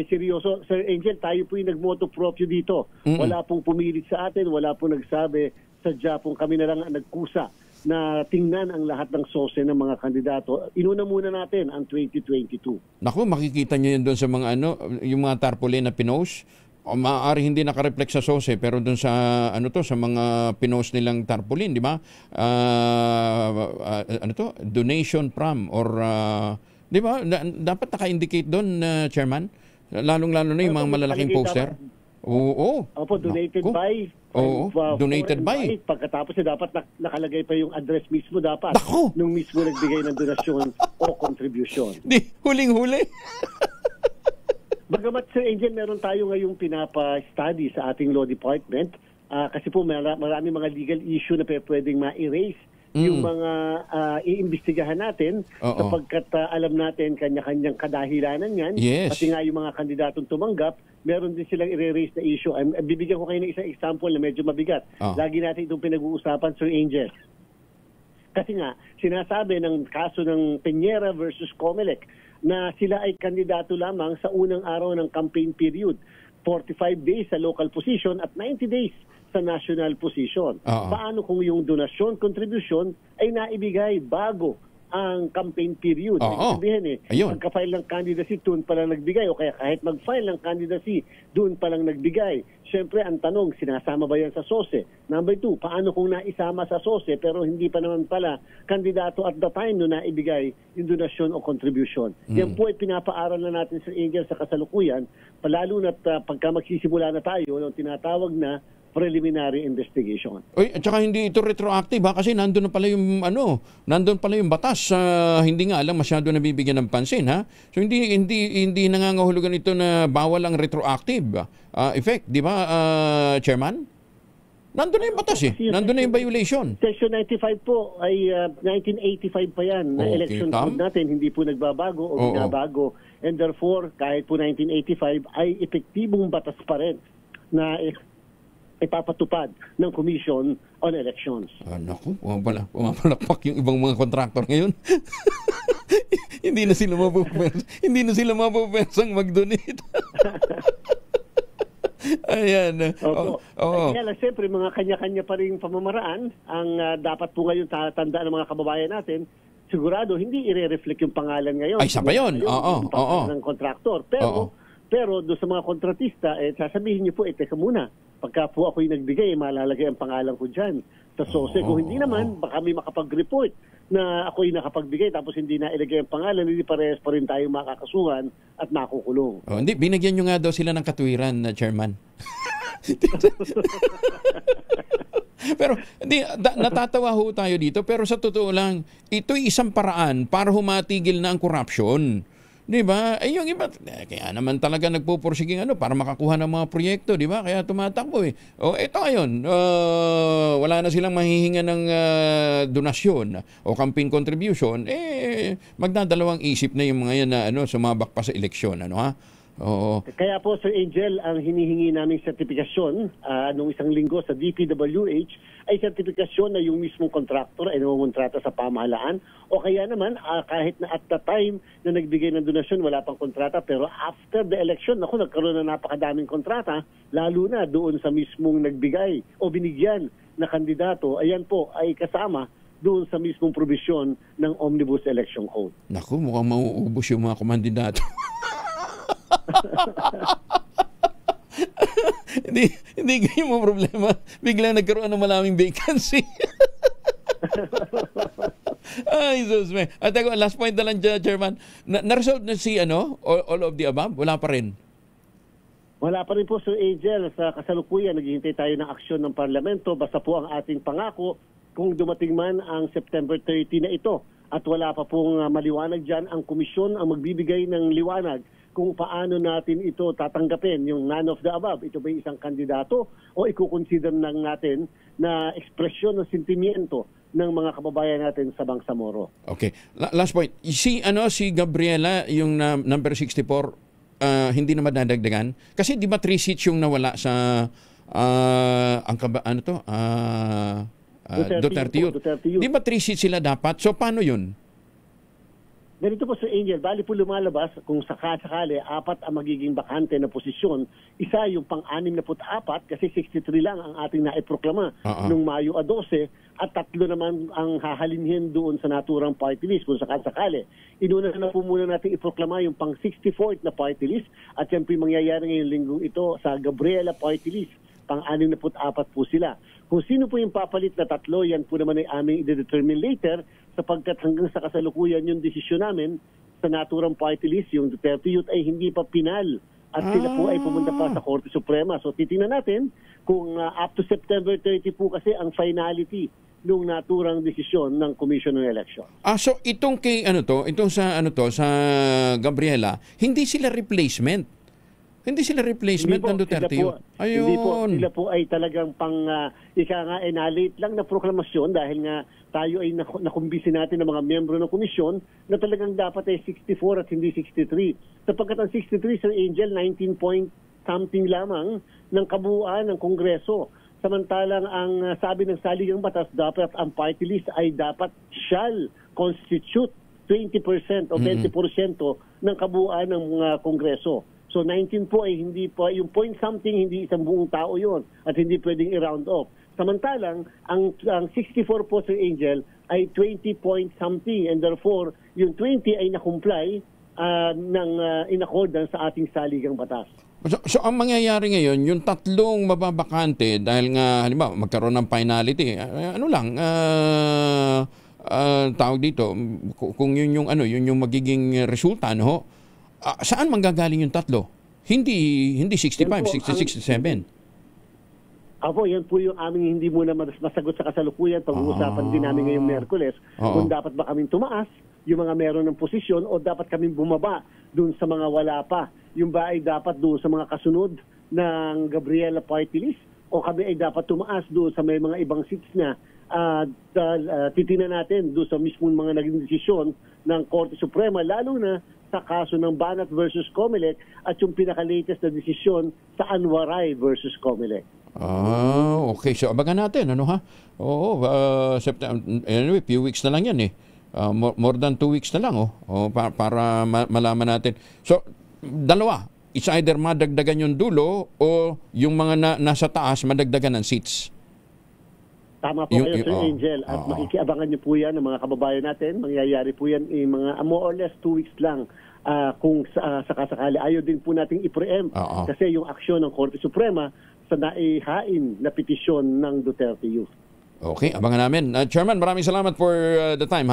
seryoso. Sir Angel, tayo po yung nagmoto proprio dito. Wala pong pumilit sa atin, wala pong nagsabi. Sadya pong kami na lang ang nagkusa na tingnan ang lahat ng SOSE ng mga kandidato. Inuna muna natin ang 2022. Naku, makikita nyo yun doon sa mga yung mga tarpaulin na pinost. O maaari hindi naka-reflect sa SOSE pero doon sa sa mga pinost nilang tarpaulin, di ba? Donation from or di ba? Dapat naka-indicate doon, Chairman. Lalong-lalo na yung mga malalaking poster. Oo. Opo, donated by. Donated by. Pagkatapos dapat nakalagay pa yung address mismo dapat. Nung mismo nagbigay ng donasyon o contribution. Huling-huli. Bagamat, Sir Angel, meron tayo ngayong pinapa-study sa ating law department kasi po marami mga legal issue na pwedeng ma-erase yung mga iimbestigahan natin sapagkat alam natin kanya-kanyang kadahilanan yan. Yes. Pati nga yung mga kandidatong tumanggap, meron din silang i-raise na issue. Bibigyan ko kayo ng isang example na medyo mabigat. Lagi natin itong pinag-uusapan, Sir Angel. Kasi nga, sinasabi ng kaso ng Peñera versus COMELEC, na sila ay kandidato lamang sa unang araw ng campaign period. 45 days sa local position at 90 days sa national position. Paano kung yung donasyon, contribution ay naibigay bago ang campaign period? Sabihin pagka-file ng candidacy, doon pa lang nagbigay, o kaya kahit mag-file ng candidacy, doon pa lang nagbigay. Siyempre, ang tanong, sinasama ba yan sa SOSE? Number 2, paano kung naisama sa SOSE pero hindi pa naman pala kandidato at the time no naibigay yung donasyon o contribution? Yan po ay pinapaaral na natin sa Angel sa kasalukuyan, palalo na't pagka magsisimula na tayo ng tinatawag na preliminary investigation. At saka hindi ito retroactive kasi nandun pala yung batas, hindi nga lang masyado nabibigyan ng pansin So hindi nangangahulugan ito na bawal ang retroactive effect, di ba, Chairman? Nandun na yung batas nandun na yung violation. Section 95 po ay 1985 pa yan na election code natin, hindi po nagbabago o binabago, and therefore kahit po 1985 ay epektibong batas pa rin na ipapatupad ng Commission on Elections. Naku, pumapalakpak yung ibang mga kontraktor ngayon. Hindi na sila mapupersang mag-donate. Ayan. Kaya lang, siyempre, mga kanya-kanya pa rin pamamaraan ang dapat po ngayon tatandaan ng mga kababayan natin. Sigurado, hindi i-reflect yung pangalan ngayon. Ay, isa pa yun. Ng kontraktor. Pero doon sa mga kontratista, sasabihin niyo po, teka muna, pagka po ako'y nagbigay, malalagay ang pangalan ko dyan sa SOSE. Kung hindi naman, baka may makapag-report na ako'y nakapagbigay tapos hindi na ilagay ang pangalan, hindi parehas pa rin tayo makakasuhan at makukulong. Hindi, binigyan nyo nga daw sila ng katuwiran, Chairman. Pero natatawa ho tayo dito, pero sa totoo lang, ito'y isang paraan para humatigil na ang corruption. Di ba? Yung iba, kaya naman talaga nagpupursiging para makakuha ng mga proyekto, di ba? Kaya tumatakbo ito ngayon, wala na silang mahihinga ng donasyon o campaign contribution, magdadalawang isip na yung mga yan na sumabak pa sa eleksyon, Kaya po, Sir Angel, ang hinihingi namin sertifikasyon nung isang linggo sa DPWH ay sertifikasyon na yung mismong kontraktor ay nangungontrata sa pamahalaan, o kaya naman kahit na at the time na nagbigay ng donasyon wala pang kontrata, pero after the election, nagkaroon na napakadaming kontrata, lalo na doon sa mismong nagbigay o binigyan na kandidato, ayan po ay kasama doon sa mismong probisyon ng Omnibus Election Code. Naku, mukhang mauubos yung mga kumandidato. hindi ganyan mo problema. Biglang nagkaroon ng maraming vacancy. Ay, Sus, me. At ako, last point na lang dyan, Chairman. Na-resolve na si all of the above? Wala pa rin? Wala pa rin po, Sir Angel. Sa kasalukuyan, naghihintay tayo ng aksyon ng parlamento. Basta po ang ating pangako kung dumating man ang September 30 na ito. At wala pa pong maliwanag dyan, ang komisyon ang magbibigay ng liwanag kung paano natin ito tatanggapin, yung none of the above. Ito ba isang kandidato o ikukonsider lang natin na ekspresyon ng sentimiento ng mga kababayan natin sa Bangsamoro? Okay. Last point. Si Gabriela, yung number 64, hindi na madadagdagan? Kasi di ba 3 seats yung nawala sa Duterte Youth. Di ba 3 seats sila dapat? So paano yun? Ganito po, Sir Angel, bali po lumalabas kung sakali 4 ang magiging bakante na posisyon. Isa yung pang-64 kasi 63 lang ang ating naiproklama nung Mayo 12 at 3 naman ang hahalinhin doon sa naturang party list kung sakali. Inuna na po muna natin iproklama yung pang-64 na party list at yan po yung mangyayari ngayong linggong ito sa Gabriela party list. Pang-64 po sila. Kung sino po yung papalit na 3, yan po naman ay aming i-determine later sapagkat hanggang sa kasalukuyan yung desisyon namin sa naturang party list, yung Duterte Youth ay hindi pa pinal at sila po ay pumunta pa sa Korte Suprema. So titingnan natin kung up to September 30 po kasi ang finality nung naturang desisyon ng Commission on Election. So itong sa Gabriela, hindi sila replacement. Hindi sila replacement ng Duterte Youth. Hindi po. Sila po ay talagang na-late lang na proklamasyon dahil nga tayo ay nakumbisi natin ng mga miyembro ng komisyon na talagang dapat ay 64 at hindi 63. Sapagkat ang 63, Sir Angel, 19 point something lamang ng kabuuan ng Kongreso. Samantalang ang sabi ng saligang batas, dapat ang party list ay dapat shall constitute 20% o 20% ng kabuuan ng mga kongreso. So 19 po ay hindi po, yung point something, hindi isang buong tao yon at hindi pwedeng i-round off. Samantalang, ang 64 po, Sir Angel, ay 20 point something, and therefore, yung 20 ay nakumply in accordance sa ating saligang batas. So ang mangyayari ngayon, yung tatlong mababakante dahil nga halimbawa magkaroon ng finality, tawag dito, kung yun yung magiging resulta, no? Saan manggagaling yung tatlo? Hindi 65, 66, 67. Apo, yan po yung aming hindi muna masagot sa kasalukuyan. Pag-uusapan din namin ngayong Miyerkules kung dapat ba kaming tumaas, yung mga meron ng posisyon, o dapat kaming bumaba dun sa mga wala pa. Yung ba ay dapat doon sa mga kasunod ng Gabriela Party List, o kami ay dapat tumaas doon sa may mga ibang seats na titingnan natin doon sa mismong mga naging desisyon ng Korte Suprema, lalo na sa kaso ng Banat versus Comelec at yung pinaka-latest na desisyon sa Anwaray versus Comelec. Okay. So, abangan natin, ano ha? Oo, anyway, few weeks na lang yan eh. More than 2 weeks na lang, para malaman natin. So, dalawa. It's either madagdagan yung dulo o yung mga nasa taas madagdagan ng seats. Tama po kayo, Sir Angel. At makikiabangan niyo po yan ng mga kababayan natin. Mangyayari po yan mga more or less 2 weeks lang. Kung sakasakali. Ayaw din po nating i-preempt kasi yung aksyon ng Korte Suprema sa naihain na petisyon ng Duterte Youth. Okay, abangan namin. Chairman, maraming salamat for the time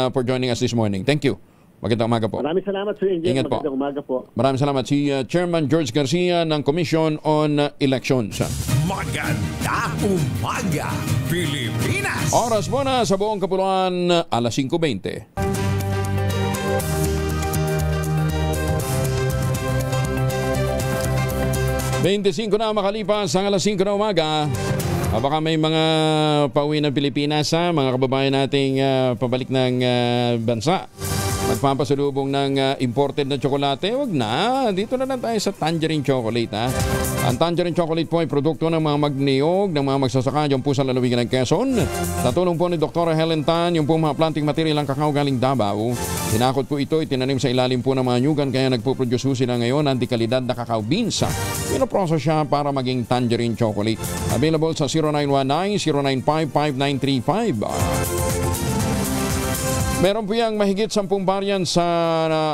for joining us this morning. Thank you. Magandang umaga po. Maraming salamat, Sir Angel. Ingat Magandang umaga po. Maraming salamat. Si Chairman George Garcia ng Commission on Elections. Magandang umaga, Pilipinas! Oras mo na sa buong kapuluan, alas 5:20. 25 na makalipas ang alas 5 na umaga. Baka may mga pauwi ng Pilipinas, mga kababayan nating pabalik ng bansa. Magpapasalubong ng imported na tsokolate, wag na. Dito na lang tayo sa Tangerine Chocolate. Ang Tangerine Chocolate po ay produkto ng mga magniyog, ng mga magsasaka dyan po sa lalawigan ng Quezon. Sa tulong po ni Dr. Helen Tan, yung po mga planting material ng kakao galing Davao. Tinakot po ito, itinanim sa ilalim po ng mga nyugan, kaya nagpo-produce po sila ngayon ng dekalidad na kakao beans. Pinoproso siya para maging Tangerine Chocolate. Available sa 0919-095-5935. Meron po yung mahigit 10 variant sa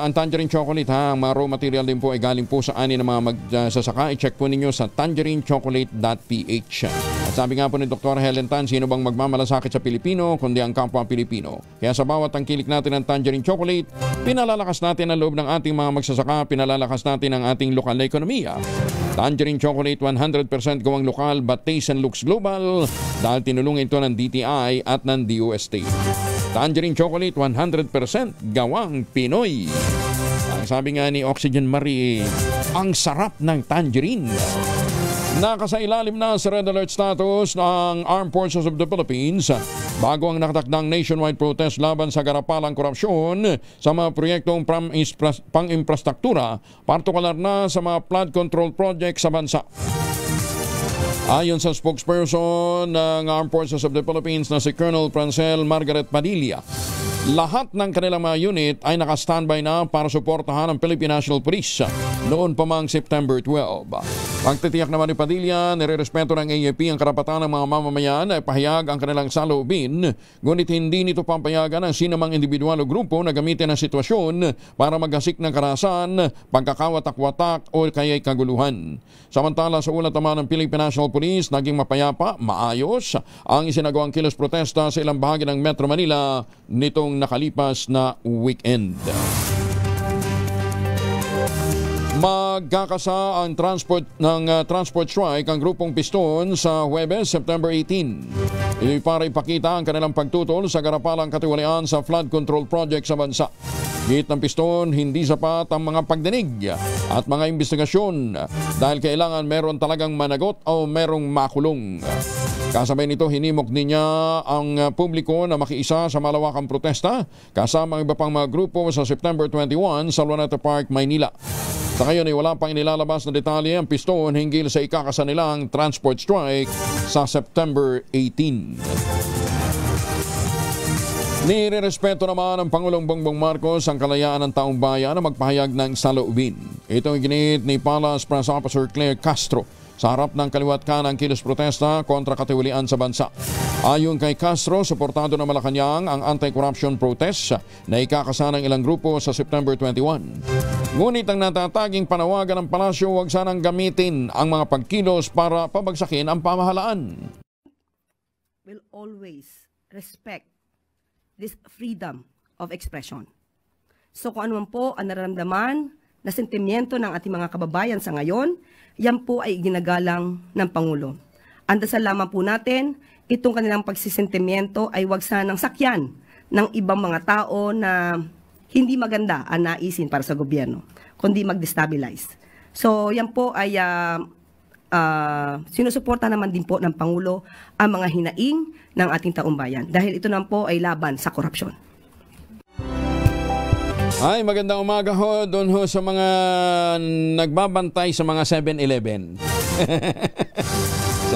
ang Tangerine Chocolate. Ang mga raw material din po ay galing po sa ani ng mga magsasaka. I-check po ninyo sa tangerinechocolate.ph. At sabi nga po ni Dr. Helen Tan, sino bang magmamalasakit sa Pilipino kundi ang kapwa Pilipino. Kaya sa bawat tangkilik natin ng Tangerine Chocolate, pinalalakas natin ang loob ng ating mga magsasaka, pinalalakas natin ang ating lokal na ekonomiya. Tangerine Chocolate, 100% gawang lokal but taste and looks global dahil tinulungan ito ng DTI at ng DOST. Tangerine Chocolate, 100% gawang Pinoy. Ang sabi nga ni Oxygen Marie, ang sarap ng tangerine. Nakasailalim na sa red alert status ng Armed Forces of the Philippines bago ang nakatakdang nationwide protest laban sa garapalang korupsyon sa mga proyektong pang-infrastruktura, partikular na sa mga flood control project sa bansa. Ayon sa spokesperson ng Armed Forces of the Philippines na si Colonel Francel Margaret Padilla, lahat ng kanilang mga unit ay naka-standby na para suportahan ang Philippine National Police noon pa mang September 12. Pagtitiyak naman ni Padilla, nirerespeto ng AFP ang karapatan ng mga mamamayan na ipahayag ang kanilang saloobin, ngunit hindi nito pampayagan ang sinamang individual o grupo na gamitin ang sitwasyon para maghasik ng karahasan, pagkakawatak-watak o kaya'y kaguluhan. Samantala sa ulat naman ng Philippine National Police, naging mapayapa, maayos ang isinagawang kilos protesta sa ilang bahagi ng Metro Manila nitong nakalipas na weekend. Magkakasa ang transport strike ang grupong Piston sa Huwebes, September 18. Ito'y para ipakita ang kanilang pagtutol sa garapalang katiwalian sa flood control project sa bansa. Git ng Piston, hindi sapat ang mga pagdinig at mga investigasyon dahil kailangan meron talagang managot o merong makulong. Kasabay nito, hinimok niya ang publiko na makiisa sa malawakang protesta kasama ang iba pang mga grupo sa September 21 sa Luneta Park, Maynila. Sa ngayon ay wala pang inilalabas na detalye ang Piston hinggil sa ikakasa nilang transport strike sa September 18. Nirerespeto naman ng Pangulong Bongbong Marcos ang kalayaan ng taong bayan na magpahayag ng saloobin. Ito ang ginit ni Palace Press Officer Claire Castro sa harap ng kaliwat kanang kilos protesta kontra katiwalian sa bansa. Ayon kay Castro, suportado ng Malacanang ang anti-corruption protest na ikakasa ng ilang grupo sa September 21. Ngunit ang natataging panawagan ng palasyo, huwag sanang gamitin ang mga pagkilos para pabagsakin ang pamahalaan. Will always respect this freedom of expression. So kung ano man po ang nararamdaman na sentimiento ng ating mga kababayan sa ngayon, yan po ay ginagalang ng Pangulo. Ang dasal lamang po natin, itong kanilang pagsisentimiento ay wag sanang sakyan ng ibang mga tao na hindi maganda ang naisin para sa gobyerno, kundi mag-destabilize. So yan po ay sinusuporta naman din po ng Pangulo ang mga hinaing ng ating taumbayan dahil ito naman po ay laban sa korupsyon. Ay, magandang umaga ho doon ho sa mga nagbabantay sa mga 7-Eleven.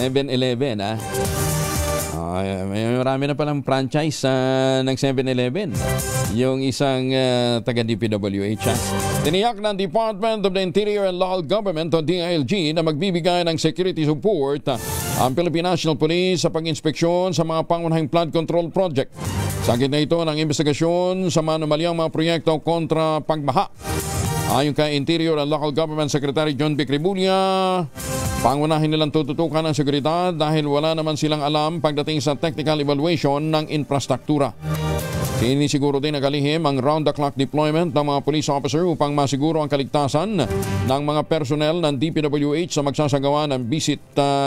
7-Eleven, ha? Marami na palang franchise ng 7-Eleven. Yung isang taga-DPWH. Tiniyak ng Department of the Interior and Local Government o DILG na magbibigay ng security support ang Philippine National Police sa pag-inspeksyon sa mga pangunahing flood control project. Sa gitna ito ng investigasyon sa manumalyang mga proyekto kontra pagbaha. Ayon kay Interior and Local Government Secretary John B. Cribulia, pangunahin nilang tututukan ang seguridad dahil wala naman silang alam pagdating sa technical evaluation ng infrastruktura. Sinisiguro din na kalihim ang round-the-clock deployment ng mga police officer upang masiguro ang kaligtasan ng mga personnel ng DPWH sa magsasagawa ng visit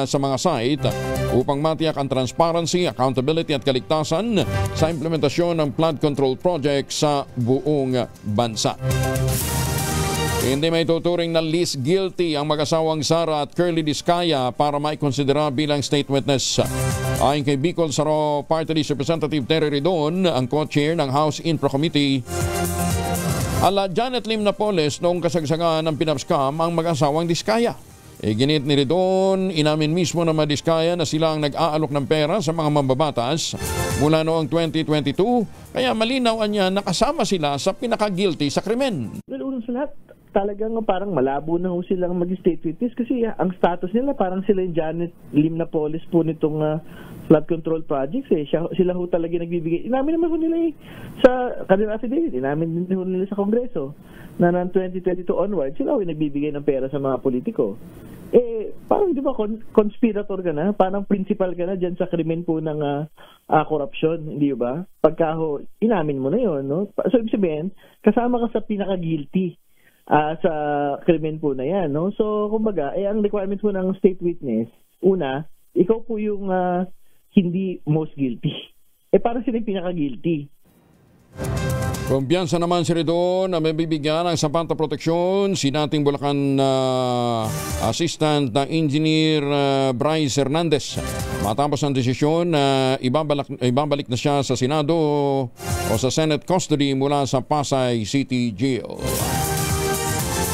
sa mga site upang matiyak ang transparency, accountability at kaligtasan sa implementasyon ng flood control project sa buong bansa. Hindi may tuturing na least guilty ang mag-asawang Sara at Curly Discaya para maikonsidera bilang state witness. Ayon kay Bicol Saro Party List Representative Terry Ridon, ang co-chair ng House Infra Committee, ala Janet Lim Napoles noong kasagsagan ng pinapscam ang mag-asawang Discaya. Ginit ni Ridon, inamin mismo ng mga Discaya na sila ang nag-aalok ng pera sa mga mambabatas mula noong 2022, kaya malinaw niya nakasama sila sa pinaka-guilty sa krimen. Well, unang sa lahat, talagang parang malabo na ho silang mag-state witness kasi ang status nila parang sila yung Janet Lim Napoles po nitong flood control projects. Sila ho talaga nagbibigay. Inamin naman ho nila sa kanilang affidavit. Inamin din ho nila sa Kongreso na ng 2022 onward, sila ho yung nagbibigay ng pera sa mga politiko. Parang di ba conspirator ka na? Parang principal ka na dyan sa krimen po ng corruption, hindi ba? Pagka ho, inamin mo na yun, no? So, ibig sabihin, kasama ka sa pinaka-guilty sa krimen po na yan, no? So, kumbaga, ang requirement po ng state witness, una, ikaw po yung hindi most guilty. Parang sila yung pinaka-guilty. Kumpiyansa naman si Ridon na may bibigyan ng sapat na proteksyon si dating Bulacan Assistant Engineer Bryce Hernandez. Matapos ang desisyon na ibabalik na siya sa Senado o sa Senate custody mula sa Pasay City Jail.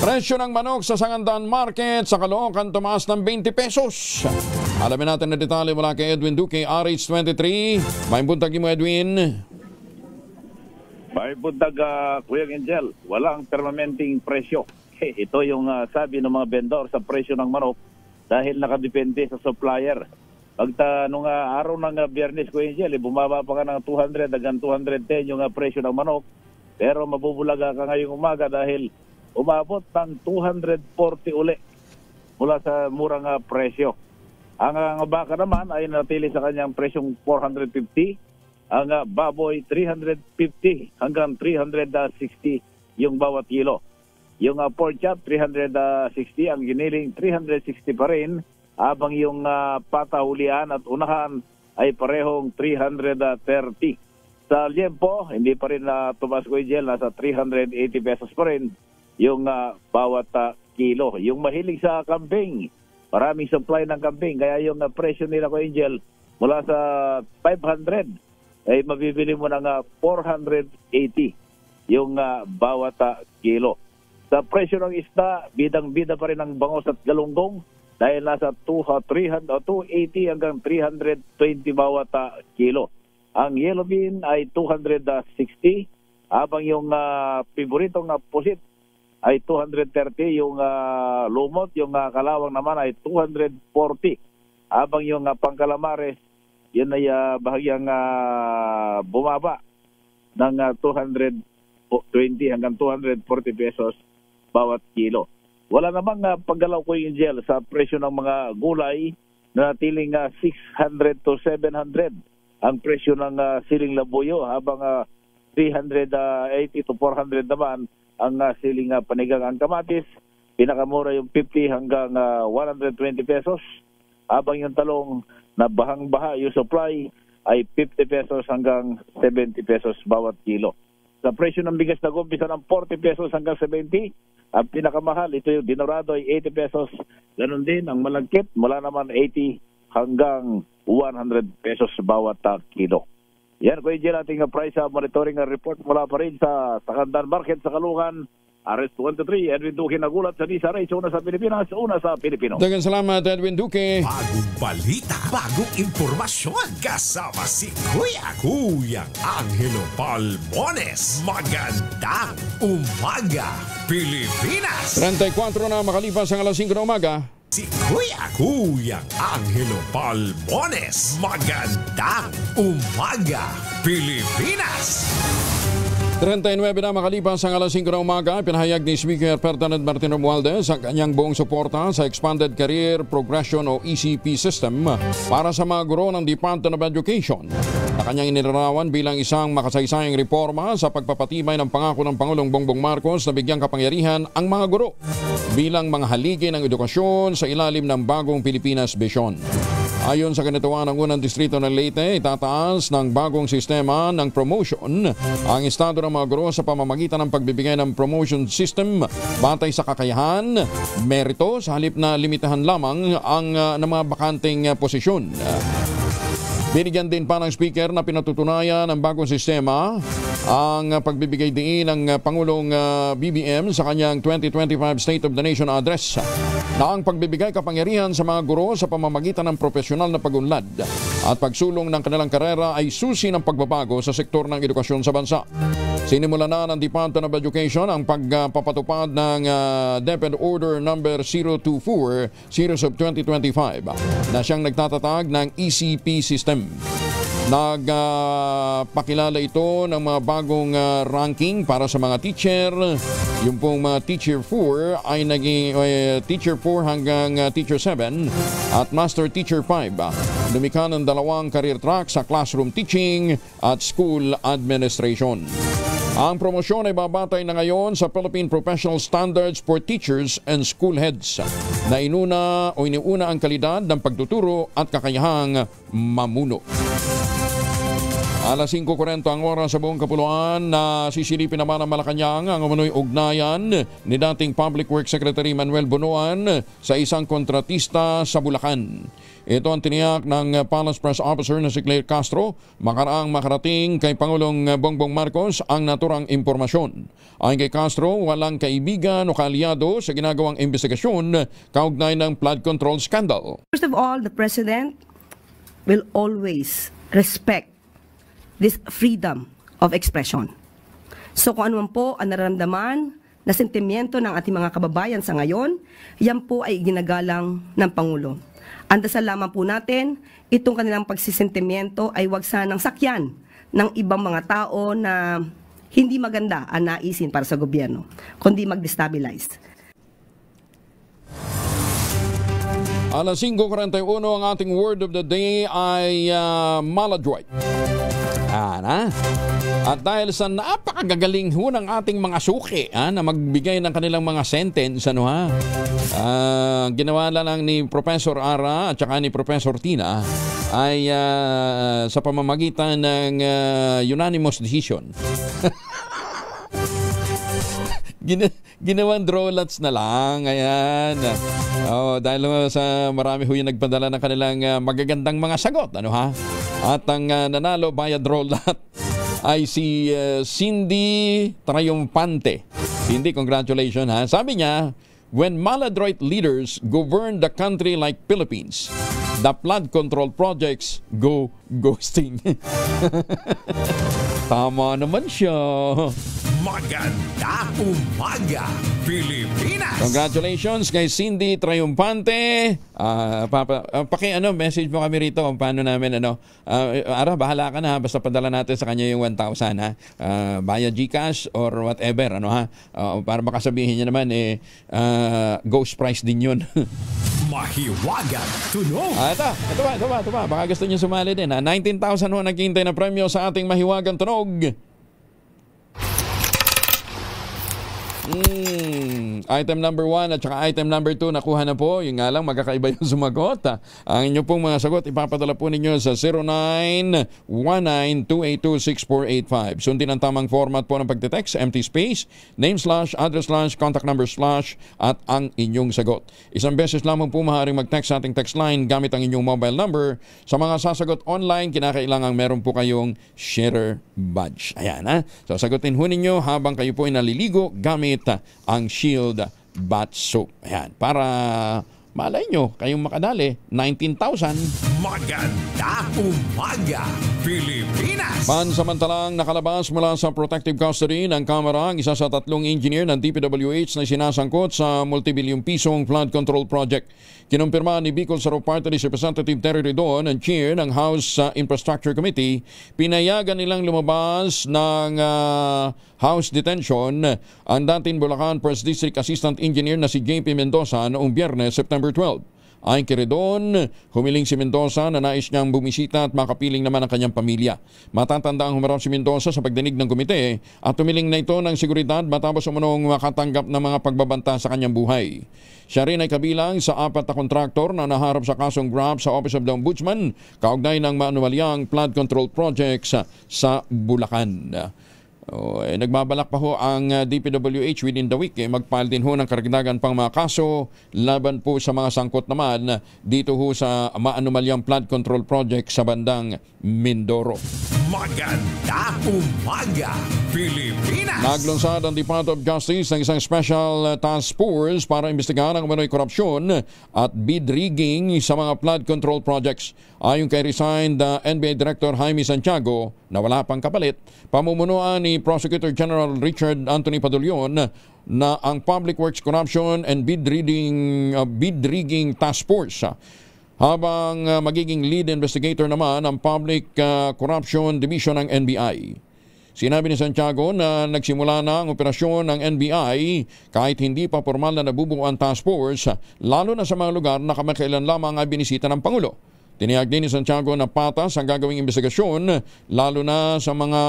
Presyo ng manok sa Sangandan Market sa Caloocan tumaas ng 20 pesos. Alamin natin na detalye mula kay Edwin Duque, RH23. May buntag mo, Edwin. May buntag, Kuya Angel. Walang permanenteng presyo. Ito yung sabi ng mga vendor sa presyo ng manok dahil nakadepende sa supplier. Nung araw ng Biyernes, Kuya Angel, bumaba pa ka ng 200 hanggang 210 yung presyo ng manok. Pero mabubulaga ka ngayong umaga dahil umabot ng 240 uli mula sa murang presyo. Ang baka naman ay natili sa kanyang presyong 450. Ang baboy 350 hanggang 360 yung bawat kilo. Yung pork chop 360, ang giniling 360 pa rin, habang yung patahulian at unahan ay parehong 330. Sa liempo, hindi pa rin tumas ko yung nasa 380 pesos pa rin yung bawat kilo. Yung mahilig sa kambing, maraming supply ng kambing, kaya yung presyo nila ko Angel mula sa 500 ay mabibili mo ng 480 yung bawat kilo. Sa presyo ng isda, bidang-bida pa rin ang bangos at galunggong dahil nasa 280 hanggang 320 bawat kilo. ang yellow bean ay 260, habang yung paboritong pusit ay 230, yung lumot, yung kalawang naman ay 240, habang yung pangkalamares, yan ay bahagyang bumaba ng 220 hanggang 240 pesos bawat kilo. Wala namang paggalaw ko yung gel sa presyo ng mga gulay na natiling 600 to 700 ang presyo ng siling labuyo, habang 380 to 400 naman ang siling panigang. Ang kamatis, pinakamura yung 50 hanggang 120 pesos, habang yung talong na bahang-baha yung supply ay 50 pesos hanggang 70 pesos bawat kilo. Sa presyo ng bigas na gumpisa ng 40 pesos hanggang 70, ang pinakamahal, ito yung dinorado ay 80 pesos. Ganon din ang malagkit, mula naman 80 hanggang 100 pesos bawat kilo. Yan ko yung ating price monitoring report mula pa rin sa Takandan Market sa Kalungan. RS-23, Edwin Duque nagulat sa Nisa Race, una sa Pilipinas, una sa Pilipino. Dagang salamat, Edwin Duque. Bagong balita, bagong impormasyon, kasama si Kuyang Angelo Palmones. Magandang umaga, Pilipinas! 34 na makalipas ang alas 5 na umaga. Si Kuyang Angelo Palmones. Magandang umaga, Pilipinas! 39 na makalipas ang alas 5 na umaga, pinahayag ni Speaker Ferdinand Martin Romualdez ang kanyang buong suporta sa Expanded Career Progression o ECP system para sa mga guro ng Department of Education na kanyang inilarawan bilang isang makasaysayang reforma sa pagpapatibay ng pangako ng Pangulong Bongbong Marcos na bigyang kapangyarihan ang mga guro bilang mga haligi ng edukasyon sa ilalim ng bagong Pilipinas Vision. Ayon sa kanituan ng unang distrito ng Leyte, itataas ng bagong sistema ng promotion ang estado ng mga guro sa pamamagitan ng pagbibigay ng promotion system batay sa kakayahan, merito sa halip na limitahan lamang ang ng mga bakanting posisyon. Binigyan din pa ng speaker na pinatutunayan ng bagong sistema ang pagbibigay diin ng Pangulong BBM sa kanyang 2025 State of the Nation Address na ang pagbibigay kapangyarihan sa mga guro sa pamamagitan ng profesional na pag-unlad at pagsulong ng kanilang karera ay susi ng pagbabago sa sektor ng edukasyon sa bansa. Sinimula na ng Department of Education ang pagpapatupad ng DepEd Order No. 024 Series of 2025 na siyang nagtatatag ng ECP system. Nagpakilala ito ng mga bagong ranking para sa mga teacher. Yung pong mga Teacher 4 ay naging Teacher 4 hanggang Teacher 7 at Master Teacher 5. Lumikha ng dalawang career track sa classroom teaching at school administration. Ang promosyon ay babatay na ngayon sa Philippine Professional Standards for Teachers and School Heads na iniuna ang kalidad ng pagtuturo at kakayahang mamuno. Alas 5:40 ang oras sa buong kapuluan na sisilipin naman ng Malacanang ang umunoy ugnayan ni dating Public Works Secretary Manuel Bunuan sa isang kontratista sa Bulacan. Ito ang tiniyak ng Palace Press Officer na si Claire Castro makarating kay Pangulong Bongbong Marcos ang naturang impormasyon. Ayon kay Castro, walang kaibigan o kaalyado sa ginagawang investigasyon kaugnay ng flood control scandal. First of all, the President will always respect this freedom of expression. So kung ano man po ang nararamdaman na sentimiento ng ating mga kababayan sa ngayon, yan po ay ginagalang ng Pangulo. Ang dasal lamang po natin, itong kanilang pagsisentimiento ay wag sanang sakyan ng ibang mga tao na hindi maganda ang naisin para sa gobyerno, kundi mag-destabilize. Alas 5:41 ang ating word of the day ay maladroit. At dahil sa napakagagaling ho ng ating mga suki na magbigay ng kanilang mga sentence, ginawa lang ni Professor Ara at saka ni Professor Tina ay sa pamamagitan ng unanimous decision. Ginawang drawlats na lang. Ayan. Dahil sa marami ho yung nagpadala ng kanilang magagandang mga sagot. At ang nanalo via drawlat ay si Cindy Triumphante. Cindy, congratulations. Sabi niya, when maladroit leaders govern the country like Philippines, The flood control projects go ghosting. Tama naman siya. Magandang umaga, Pilipinas! Congratulations kay Cindy Triumphante. Message mo kami rito kung paano namin Ara, bahala ka na, basta padala natin sa kanya yung 1,000 ha. Via GCash or whatever para makasabihin niya naman ghost price din yun. Mahiwagan tunog. Ito ba? Baka gusto niyo sumali din. 19,000 ho naghihintay na premyo sa ating Mahiwagan Tunog. Item number 1 at saka item number 2 nakuha na po. Yung nga lang, magkakaiba yung sumagot. Ang inyo pong mga sagot, ipapadala po ninyo sa 0919-282-6485. Sundin ang tamang format po ng pagte-text, empty space, name / address / contact number / at ang inyong sagot. Isang beses lamang po maaaring mag-text sa ating text line gamit ang inyong mobile number. Sa mga sasagot online, kinakailangan meron po kayong sharer badge. Ayan ha. So sagutin ho ninyo habang kayo po ay naliligo gamit ang Shield Bath Soap. Ayan, para malay nyo, kayong makadali, 19,000. Magandang umaga, Pilipinas! Pansamantalang nakalabas mula sa protective custody ng Kamara ang isa sa 3 engineer ng DPWH na sinasangkot sa multibilyong pisong flood control project. Kinumpirma ni Bicol Saro Party List Representative Terry Redon ang chair ng House Infrastructure Committee, pinayagan nilang lumabas ng house detention ang dating Bulacan 1st District Assistant Engineer na si JP Mendoza noong Biyernes, September 12. Ayon kay Redon, humiling si Mendoza na nais niyang bumisita at makapiling naman ang kanyang pamilya. Matatanda ang humarap si Mendoza sa pagdinig ng komite at humiling na ito ng seguridad matapos umunong makatanggap ng mga pagbabanta sa kanyang buhay. Siya rin ay kabilang sa 4 na kontraktor na naharap sa kasong graft sa Office of the Ombudsman kaugnay ng maanumalyang flood control projects sa Bulacan. Nagbabalak pa ho ang DPWH within the week magfile din ho ng karagdagan pang mga kaso laban po sa mga sangkot naman dito ho sa maanumalyang flood control project sa bandang Mindoro. Magandang umaga, Pilipinas! Naglunsad ang Department of Justice ng isang special task force para imbestigahan ang umano'y korupsyon at bid rigging sa mga flood control projects. Ayon kay resigned NBA Director Jaime Santiago na wala pang kapalit, pamumunuan ni Prosecutor General Richard Anthony Padulion na ang Public Works Corruption and Bid Rigging Task Force. Habang magiging lead investigator naman ang Public Corruption Division ng NBI. Sinabi ni Santiago na nagsimula na ang operasyon ng NBI kahit hindi pa formal na nabubuo ang task force, lalo na sa mga lugar na kamakailan lamang ay binisita ng Pangulo. Tiniyag din ni Santiago na patas ang gagawing investigasyon, lalo na sa mga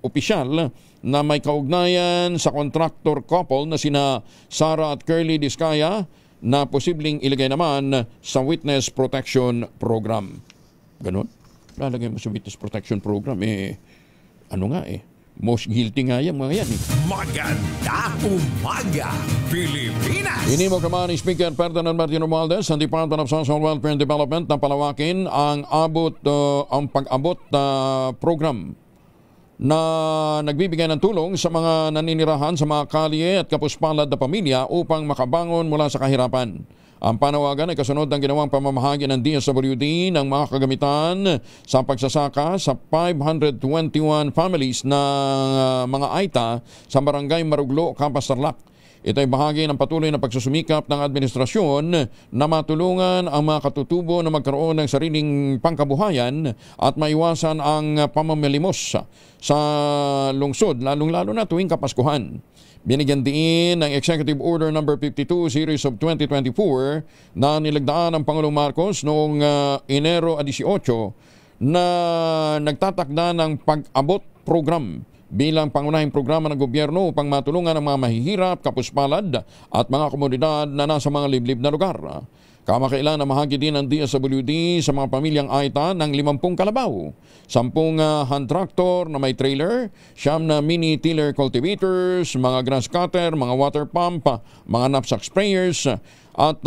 opisyal na may kaugnayan sa contractor couple na sina Sara at Curly Discaya na posibleng ilagay naman sa Witness Protection Program. Ganon? Lalagay mo sa Witness Protection Program, most guilty nga yan, mga yan. Magandang umaga, Pilipinas! Inimok naman ni Speaker Ferdinand Martin Romualdez ang Department of Social Welfare and Development na palawakin ang pag-abot program na nagbibigay ng tulong sa mga naninirahan sa mga kalye at kapuspalad na pamilya upang makabangon mula sa kahirapan. Ang panawagan ay kasunod ng ginawang pamamahagi ng DSWD ng mga kagamitan sa pagsasaka sa 521 families na mga AITA sa Barangay Maruglo, Capas Tarlac. Ito ay bahagi ng patuloy na pagsusumikap ng administrasyon na matulungan ang mga katutubo na magkaroon ng sariling pangkabuhayan at maiwasan ang pamamalimos sa lungsod, lalong-lalo na tuwing Kapaskuhan. Binigyan din ng Executive Order No. 52 Series of 2024 na nilagdaan ng Pangulong Marcos noong Enero 18 na nagtatakda ng pag-abot program bilang pangunahing programa ng gobyerno upang matulungan ang mga mahihirap, kapuspalad at mga komunidad na nasa mga liblib na lugar. Kamakailan na mahagi din ng DSWD sa mga pamilyang AITA ng 50 kalabaw, 10 hand tractor na may trailer, 9 na mini tiller cultivators, mga grass cutter, mga water pump, mga knapsack sprayers, at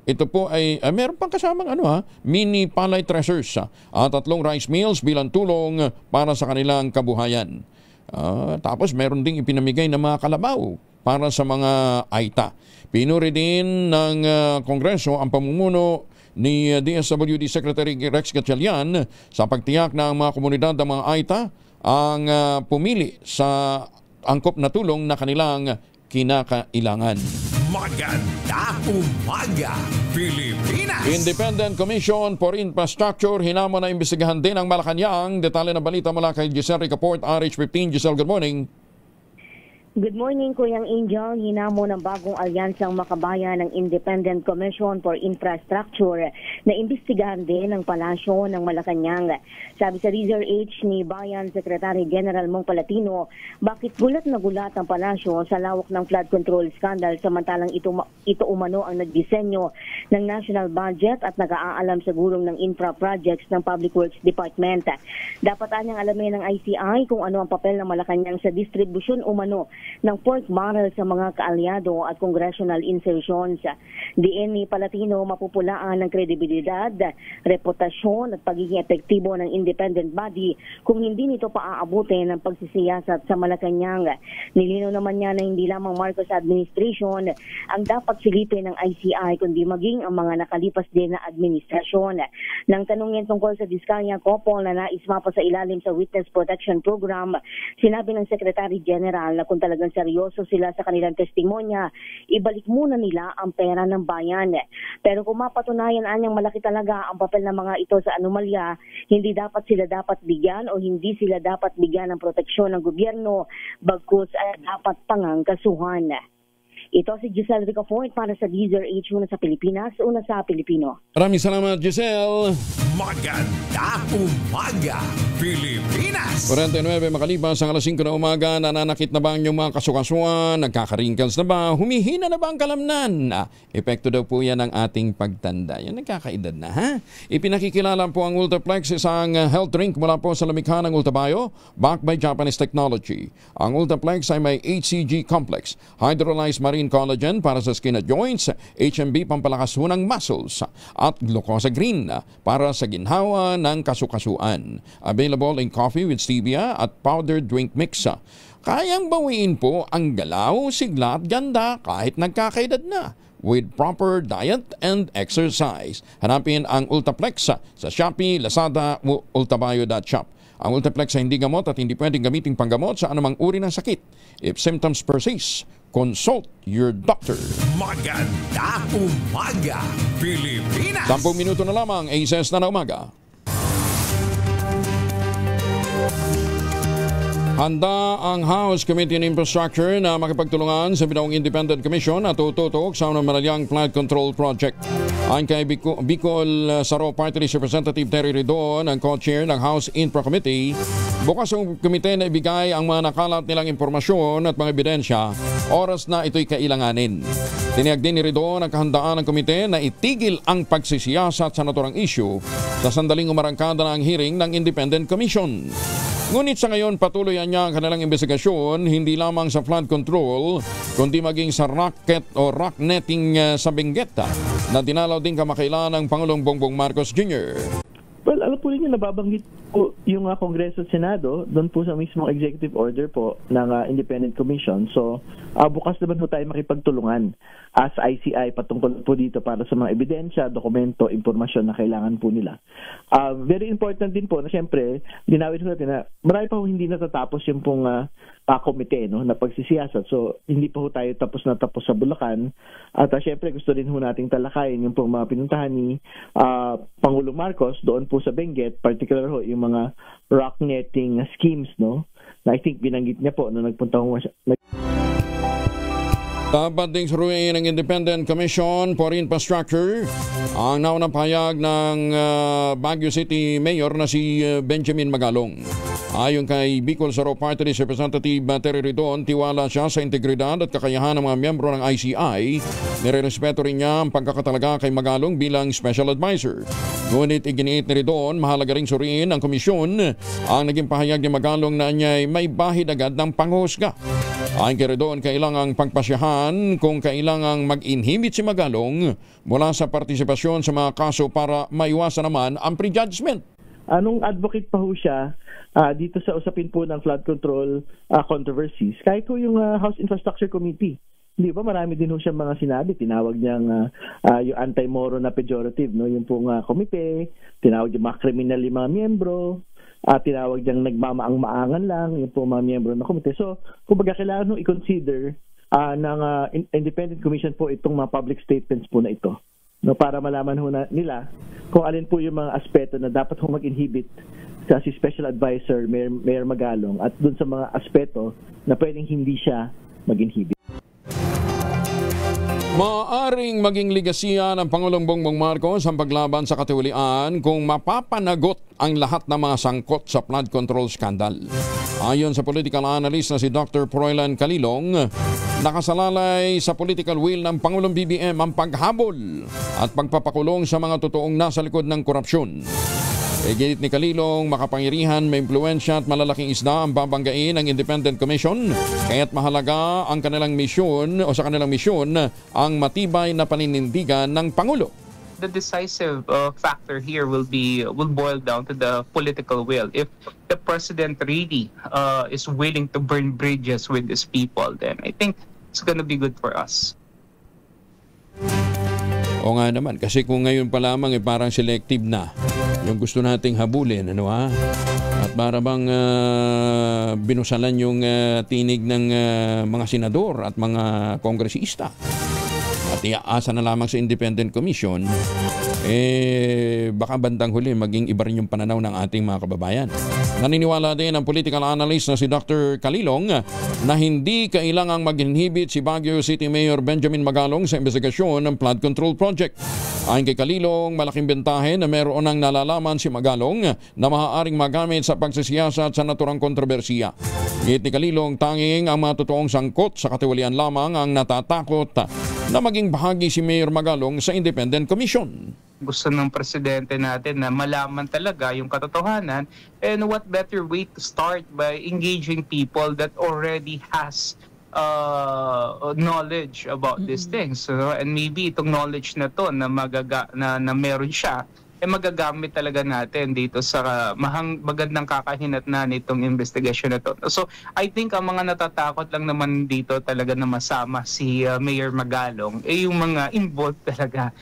ito po ay meron pang kasamang mini palay threshers at 3 rice mills bilang tulong para sa kanilang kabuhayan. Tapos meron ding ipinamigay na mga kalabaw para sa mga AITA. Pinuri din ng Kongreso ang pamumuno ni DSWD Secretary Rex Gatchalian sa pagtiyak na ang mga komunidad ng mga AITA ang pumili sa angkop na tulong na kanilang kinakailangan. Magandang umaga, Pilipinas! Independent Commission for Infrastructure hinamon na imbestigahan din ang Malacanang. Detalye ng balita mula kay Giselle Ricaport, RH15. Giselle, good morning. Good morning, Kuyang Angel. Hinamon ng bagong alyansang makabayan ng Independent Commission for Infrastructure na imbestigahan din ang palasyo ng Malacanang. Sabi sa Rizal H ni Bayan Secretary General Mong Palatino, bakit gulat na gulat ang palasyo sa lawak ng flood control scandal samantalang ito umano ang nagdisenyo ng national budget at nag-aalam sa gulong ng infra projects ng Public Works Department. Dapat anyang alamin ng ICI kung ano ang papel ng Malacanang sa distribusyon umano ng pork barrel sa mga kaalyado at congressional insertions. Diin ni Palatino mapupulaan ng kredibilidad, reputasyon at pagiging epektibo ng independent body kung hindi nito paaabutin ng pagsisiyasat sa Malacanang. Nilinaw naman niya na hindi lamang Marcos administration ang dapat silipin ng ICI kundi maging ang mga nakalipas din na administrasyon. Nang tanungin tungkol sa Diskaya couple na nais mapa sa ilalim sa Witness Protection Program, sinabi ng Secretary General na kung talagang seryoso sila sa kanilang testimonya, ibalik muna nila ang pera ng bayan. Pero kung mapatunayan anyang malaki talaga ang papel ng mga ito sa anomalya, hindi sila dapat bigyan o hindi sila dapat bigyan ng proteksyon ng gobyerno, bagkus ay dapat pangang kasuhan. Ito si Giselle Ricaport para sa Rizal H, una sa Pilipinas, una sa Pilipino. Maraming salamat, Giselle. Magandang umaga, Pilipinas! 49 makalipas ang alas 5 na umaga, nananakit na ba ang inyong mga kasukasuan? Nagkaka-wrinkles na ba? Humihina na ba ang kalamnan? Epekto daw po yan ng ating pagtanda. Yan, nagkakaedad na, ha? Ipinakikilala po ang Ultraplex, isang health drink mula po sa lamikha ng Ultabio, backed by Japanese technology. Ang Ultraplex ay may HCG complex, hydrolyzed marine collagen para sa skin at joints, HMB pampalakas ng muscles, at glucosa green para sa ginhawa ng kasukasuan. Available in coffee with stevia at powdered drink mix. Kayang bawiin po ang galaw, sigla at ganda kahit nagkakaedad na with proper diet and exercise. Hanapin ang Ultraplex sa Shopee, Lazada, ultabayo.shop. Ang Ultraplex ay hindi gamot at hindi pwedeng gamitin panggamot sa anumang uri ng sakit. If symptoms persist, consult your doctor. Magandang umaga, Pilipinas! 10 minuto na lamang, ASES na umaga. Handa ang House Committee on Infrastructure na makipagtulungan sa binaong Independent Commission at tututok sa Manalyang Flood Control Project. Ayon kay Bicol Saro Party List Representative Terry Ridon, ang co-chair ng House Infra Committee, bukas ang komite na ibigay ang mga nakalat nilang impormasyon at mga ebidensya oras na ito'y kailanganin. Tiniyag din ni Ridon ang kahandaan ng komite na itigil ang pagsisiyasat sa naturang issue sa sandaling umarangkada na ang hearing ng Independent Commission. Ngunit sa ngayon patuloy niya ang kanilang investigasyon hindi lamang sa flood control kundi maging sa rocket o rock netting sa Benguet na dinalaw din kamakailan ng Pangulong Bongbong Marcos Jr. Well, alam po ninyo, nababanggit po yung Kongreso at Senado doon po sa mismong executive order po ng Independent Commission. So, bukas naman po tayo makipagtulungan as ICI patungkol po dito para sa mga ebidensya, dokumento, impormasyon na kailangan po nila. Very important din po na siyempre, linawin po natin na marami pa po hindi natatapos yung pong komite na pagsisiyasat. So, hindi pa po tayo tapos sa Bulacan. At siyempre, gusto rin po nating talakayin yung pong mga pinuntahan ni Pangulong Marcos doon po sa Benguet, particular ho yung mga rock netting schemes, no? Na I think binanggit niya po nung nagpunta ko Dapat ding suruin ng Independent Commission for Infrastructure ang naunang pahayag ng Baguio City Mayor na si Benjamin Magalong. Ayon kay Bicol Saro Party List Representative Terry Ridon, tiwala siya sa integridad at kakayahan ng mga miyembro ng ICI. Nirerespeto rin niya ang pagkakatalaga kay Magalong bilang Special Advisor. Ngunit iginiit ni Ridon, mahalaga ring suriin ng komisyon ang naging pahayag ni Magalong na niya'y may bahid agad ng panghusga. Ayon kay Ridon, kailangang pagpasyahan kung kailangang mag-inhibit si Magalong mula sa partisipasyon sa mga kaso para maiwasan naman ang prejudgment. Anong advocate pa ho siya dito sa usapin po ng flood control controversies, kahit po yung House Infrastructure Committee. Di ba, marami din ho siya mga sinabi. Tinawag niyang yung anti-Moro na pejorative, no? Yung pong komite, tinawag niyang mga kriminal yung mga miyembro, tinawag niyang nagmamaang-maangan lang yung pong mga miyembro ng komite. So, kumbaga kailangan nung i-consider ng Independent Commission po itong mga public statements po na ito, no? Para malaman ho nila kung alin po yung mga aspeto na dapat ho mag-inhibit sa si Special Advisor Mayor Magalong at dun sa mga aspeto na pwedeng hindi siya mag-inhibit. Maaaring maging ligasiya ng Pangulong Bongbong Marcos ang paglaban sa katiwalian kung mapapanagot ang lahat ng mga sangkot sa flood control scandal. Ayon sa political analyst na si Dr. Froilan Calilong, nakasalalay sa political will ng Pangulong BBM ang paghabol at pagpapakulong sa mga totoong nasa likod ng korupsyon. Ginit ni Calilong, makapangyarihan, may impluensya at malalaking isda ang babanggain ng Independent Commission, kaya't mahalaga ang kanilang misyon o sa kanilang misyon ang matibay na paninindigan ng Pangulo. The decisive factor here will boil down to the political will. If the president really is willing to burn bridges with these people, then I think it's gonna be good for us. O nga naman, kasi kung ngayon pa lamang parang selective na yung gusto nating habulin, ano ha? At para bang binusalan yung tinig ng mga senador at mga kongresista. At iaasa na lamang sa Independent Commission, baka bandang huli maging iba rin yung pananaw ng ating mga kababayan. Naniniwala din ang political analyst na si Dr. Calilong na hindi kailangang mag-inhibit si Baguio City Mayor Benjamin Magalong sa investigasyon ng flood control project. Ayon kay Calilong, malaking bentahe na meron ng nalalaman si Magalong na maaaring magamit sa pagsisiyasat sa naturang kontrobersiya. Git ni Calilong, tanging ang mga totoong sangkot sa katiwalian lamang ang natatakot na maging bahagi si Mayor Magalong sa Independent Commission. Gusto ng presidente natin na malaman talaga yung katotohanan, and what better way to start by engaging people that already has knowledge about these things, and maybe itong knowledge na to na meron siya magagamit talaga natin dito sa magandang kakahinat na nitong investigasyon na to. So I think ang mga natatakot lang naman dito talaga na masama si Mayor Magalong yung mga involved talaga.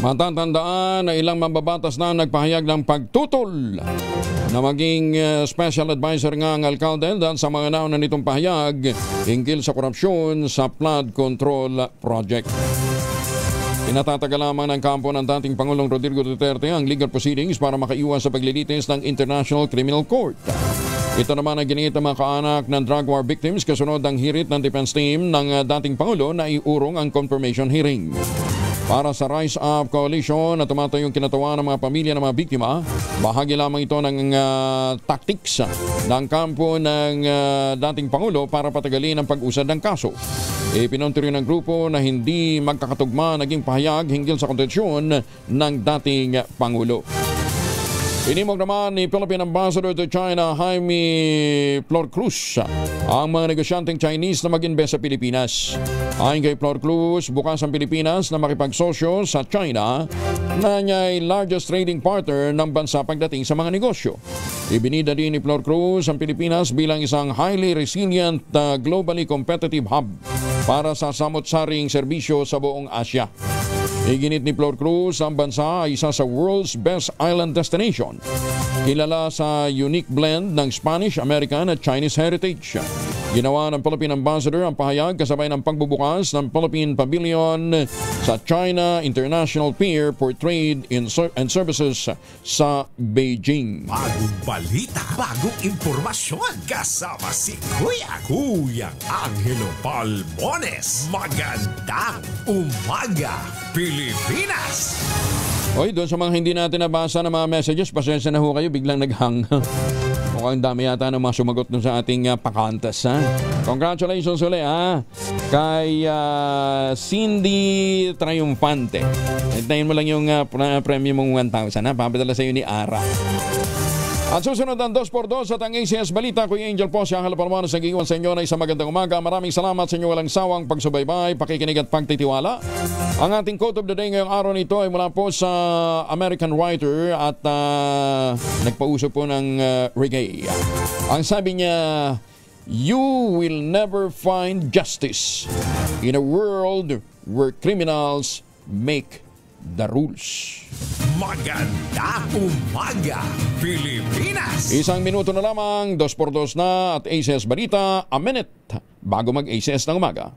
Matatandaan na ilang mambabatas na nagpahayag ng pagtutol na maging special advisor nga ang alkalde dahil sa mga nauna nitong pahayag hinggil sa korupsyon sa flood control project. Pinatatagal lamang ng kampo ng dating Pangulong Rodrigo Duterte ang legal proceedings para makaiwas sa paglilitis ng International Criminal Court. Ito naman ang giniit ng mga kaanak ng drug war victims kasunod ng hirit ng defense team ng dating Pangulo na iurong ang confirmation hearing. Para sa Rise Up Coalition na tumatayong kinatawa ng mga pamilya ng mga biktima, bahagi lamang ito ng tactics ng kampo ng dating Pangulo para patagalin ang pag-usad ng kaso. Pinunto rin ng grupo na hindi magkakatugma naging pahayag hinggil sa kontensyon ng dating Pangulo. Inimog naman ni Philippine Ambassador to China Jaime Flor Cruz ang mga negosyanteng Chinese na mag-invest sa Pilipinas. Ayon kay Flor Cruz, bukas ang Pilipinas na makipagsosyo sa China na niya ay largest trading partner ng bansa pagdating sa mga negosyo. Ibinida din ni Flor Cruz ang Pilipinas bilang isang highly resilient globally competitive hub para sa samot-saring serbisyo sa buong Asia. Iginit ni Flor Cruz, ang bansa ay isa sa world's best island destination. Kilala sa unique blend ng Spanish, American at Chinese heritage. Ginawa ng Philippine Ambassador ang pahayag kasabay ng pagbubukas ng Philippine Pavilion sa China International Pier for Trade and Services sa Beijing. Bagong balita, bagong impormasyon, kasama si Kuya Angelo Palmones. Magandang umaga, Pilipinas! Oy, doon sa mga hindi natin nabasa na mga messages, pasensya na ho kayo, biglang naghang. Mukhang dami yata ng mga sumagot dun sa ating pakantas, ha? Congratulations ulit, ha? Kay Cindy Triumphante. Hintayin mo lang yung premium mong 1,000, ha? Papadala sa iyo ni Ara. At susunod ang 2x2 at ang ACS Balita. Kuya Angel po, si Angelo Palmanos ang iwan sa inyo na isang magandang umaga. Maraming salamat sa inyo walang sawang pagsubaybay, pakikinig at pagtitiwala. Ang ating quote of the day ngayong araw nito ay mula po sa American writer at nagpauso po ng reggae. Ang sabi niya, "You will never find justice in a world where criminals make the rules." Magandang umaga, Pilipinas! Isang minuto na lamang, 2x2 na at ACS Balita, a minute bago mag-ACS ng umaga.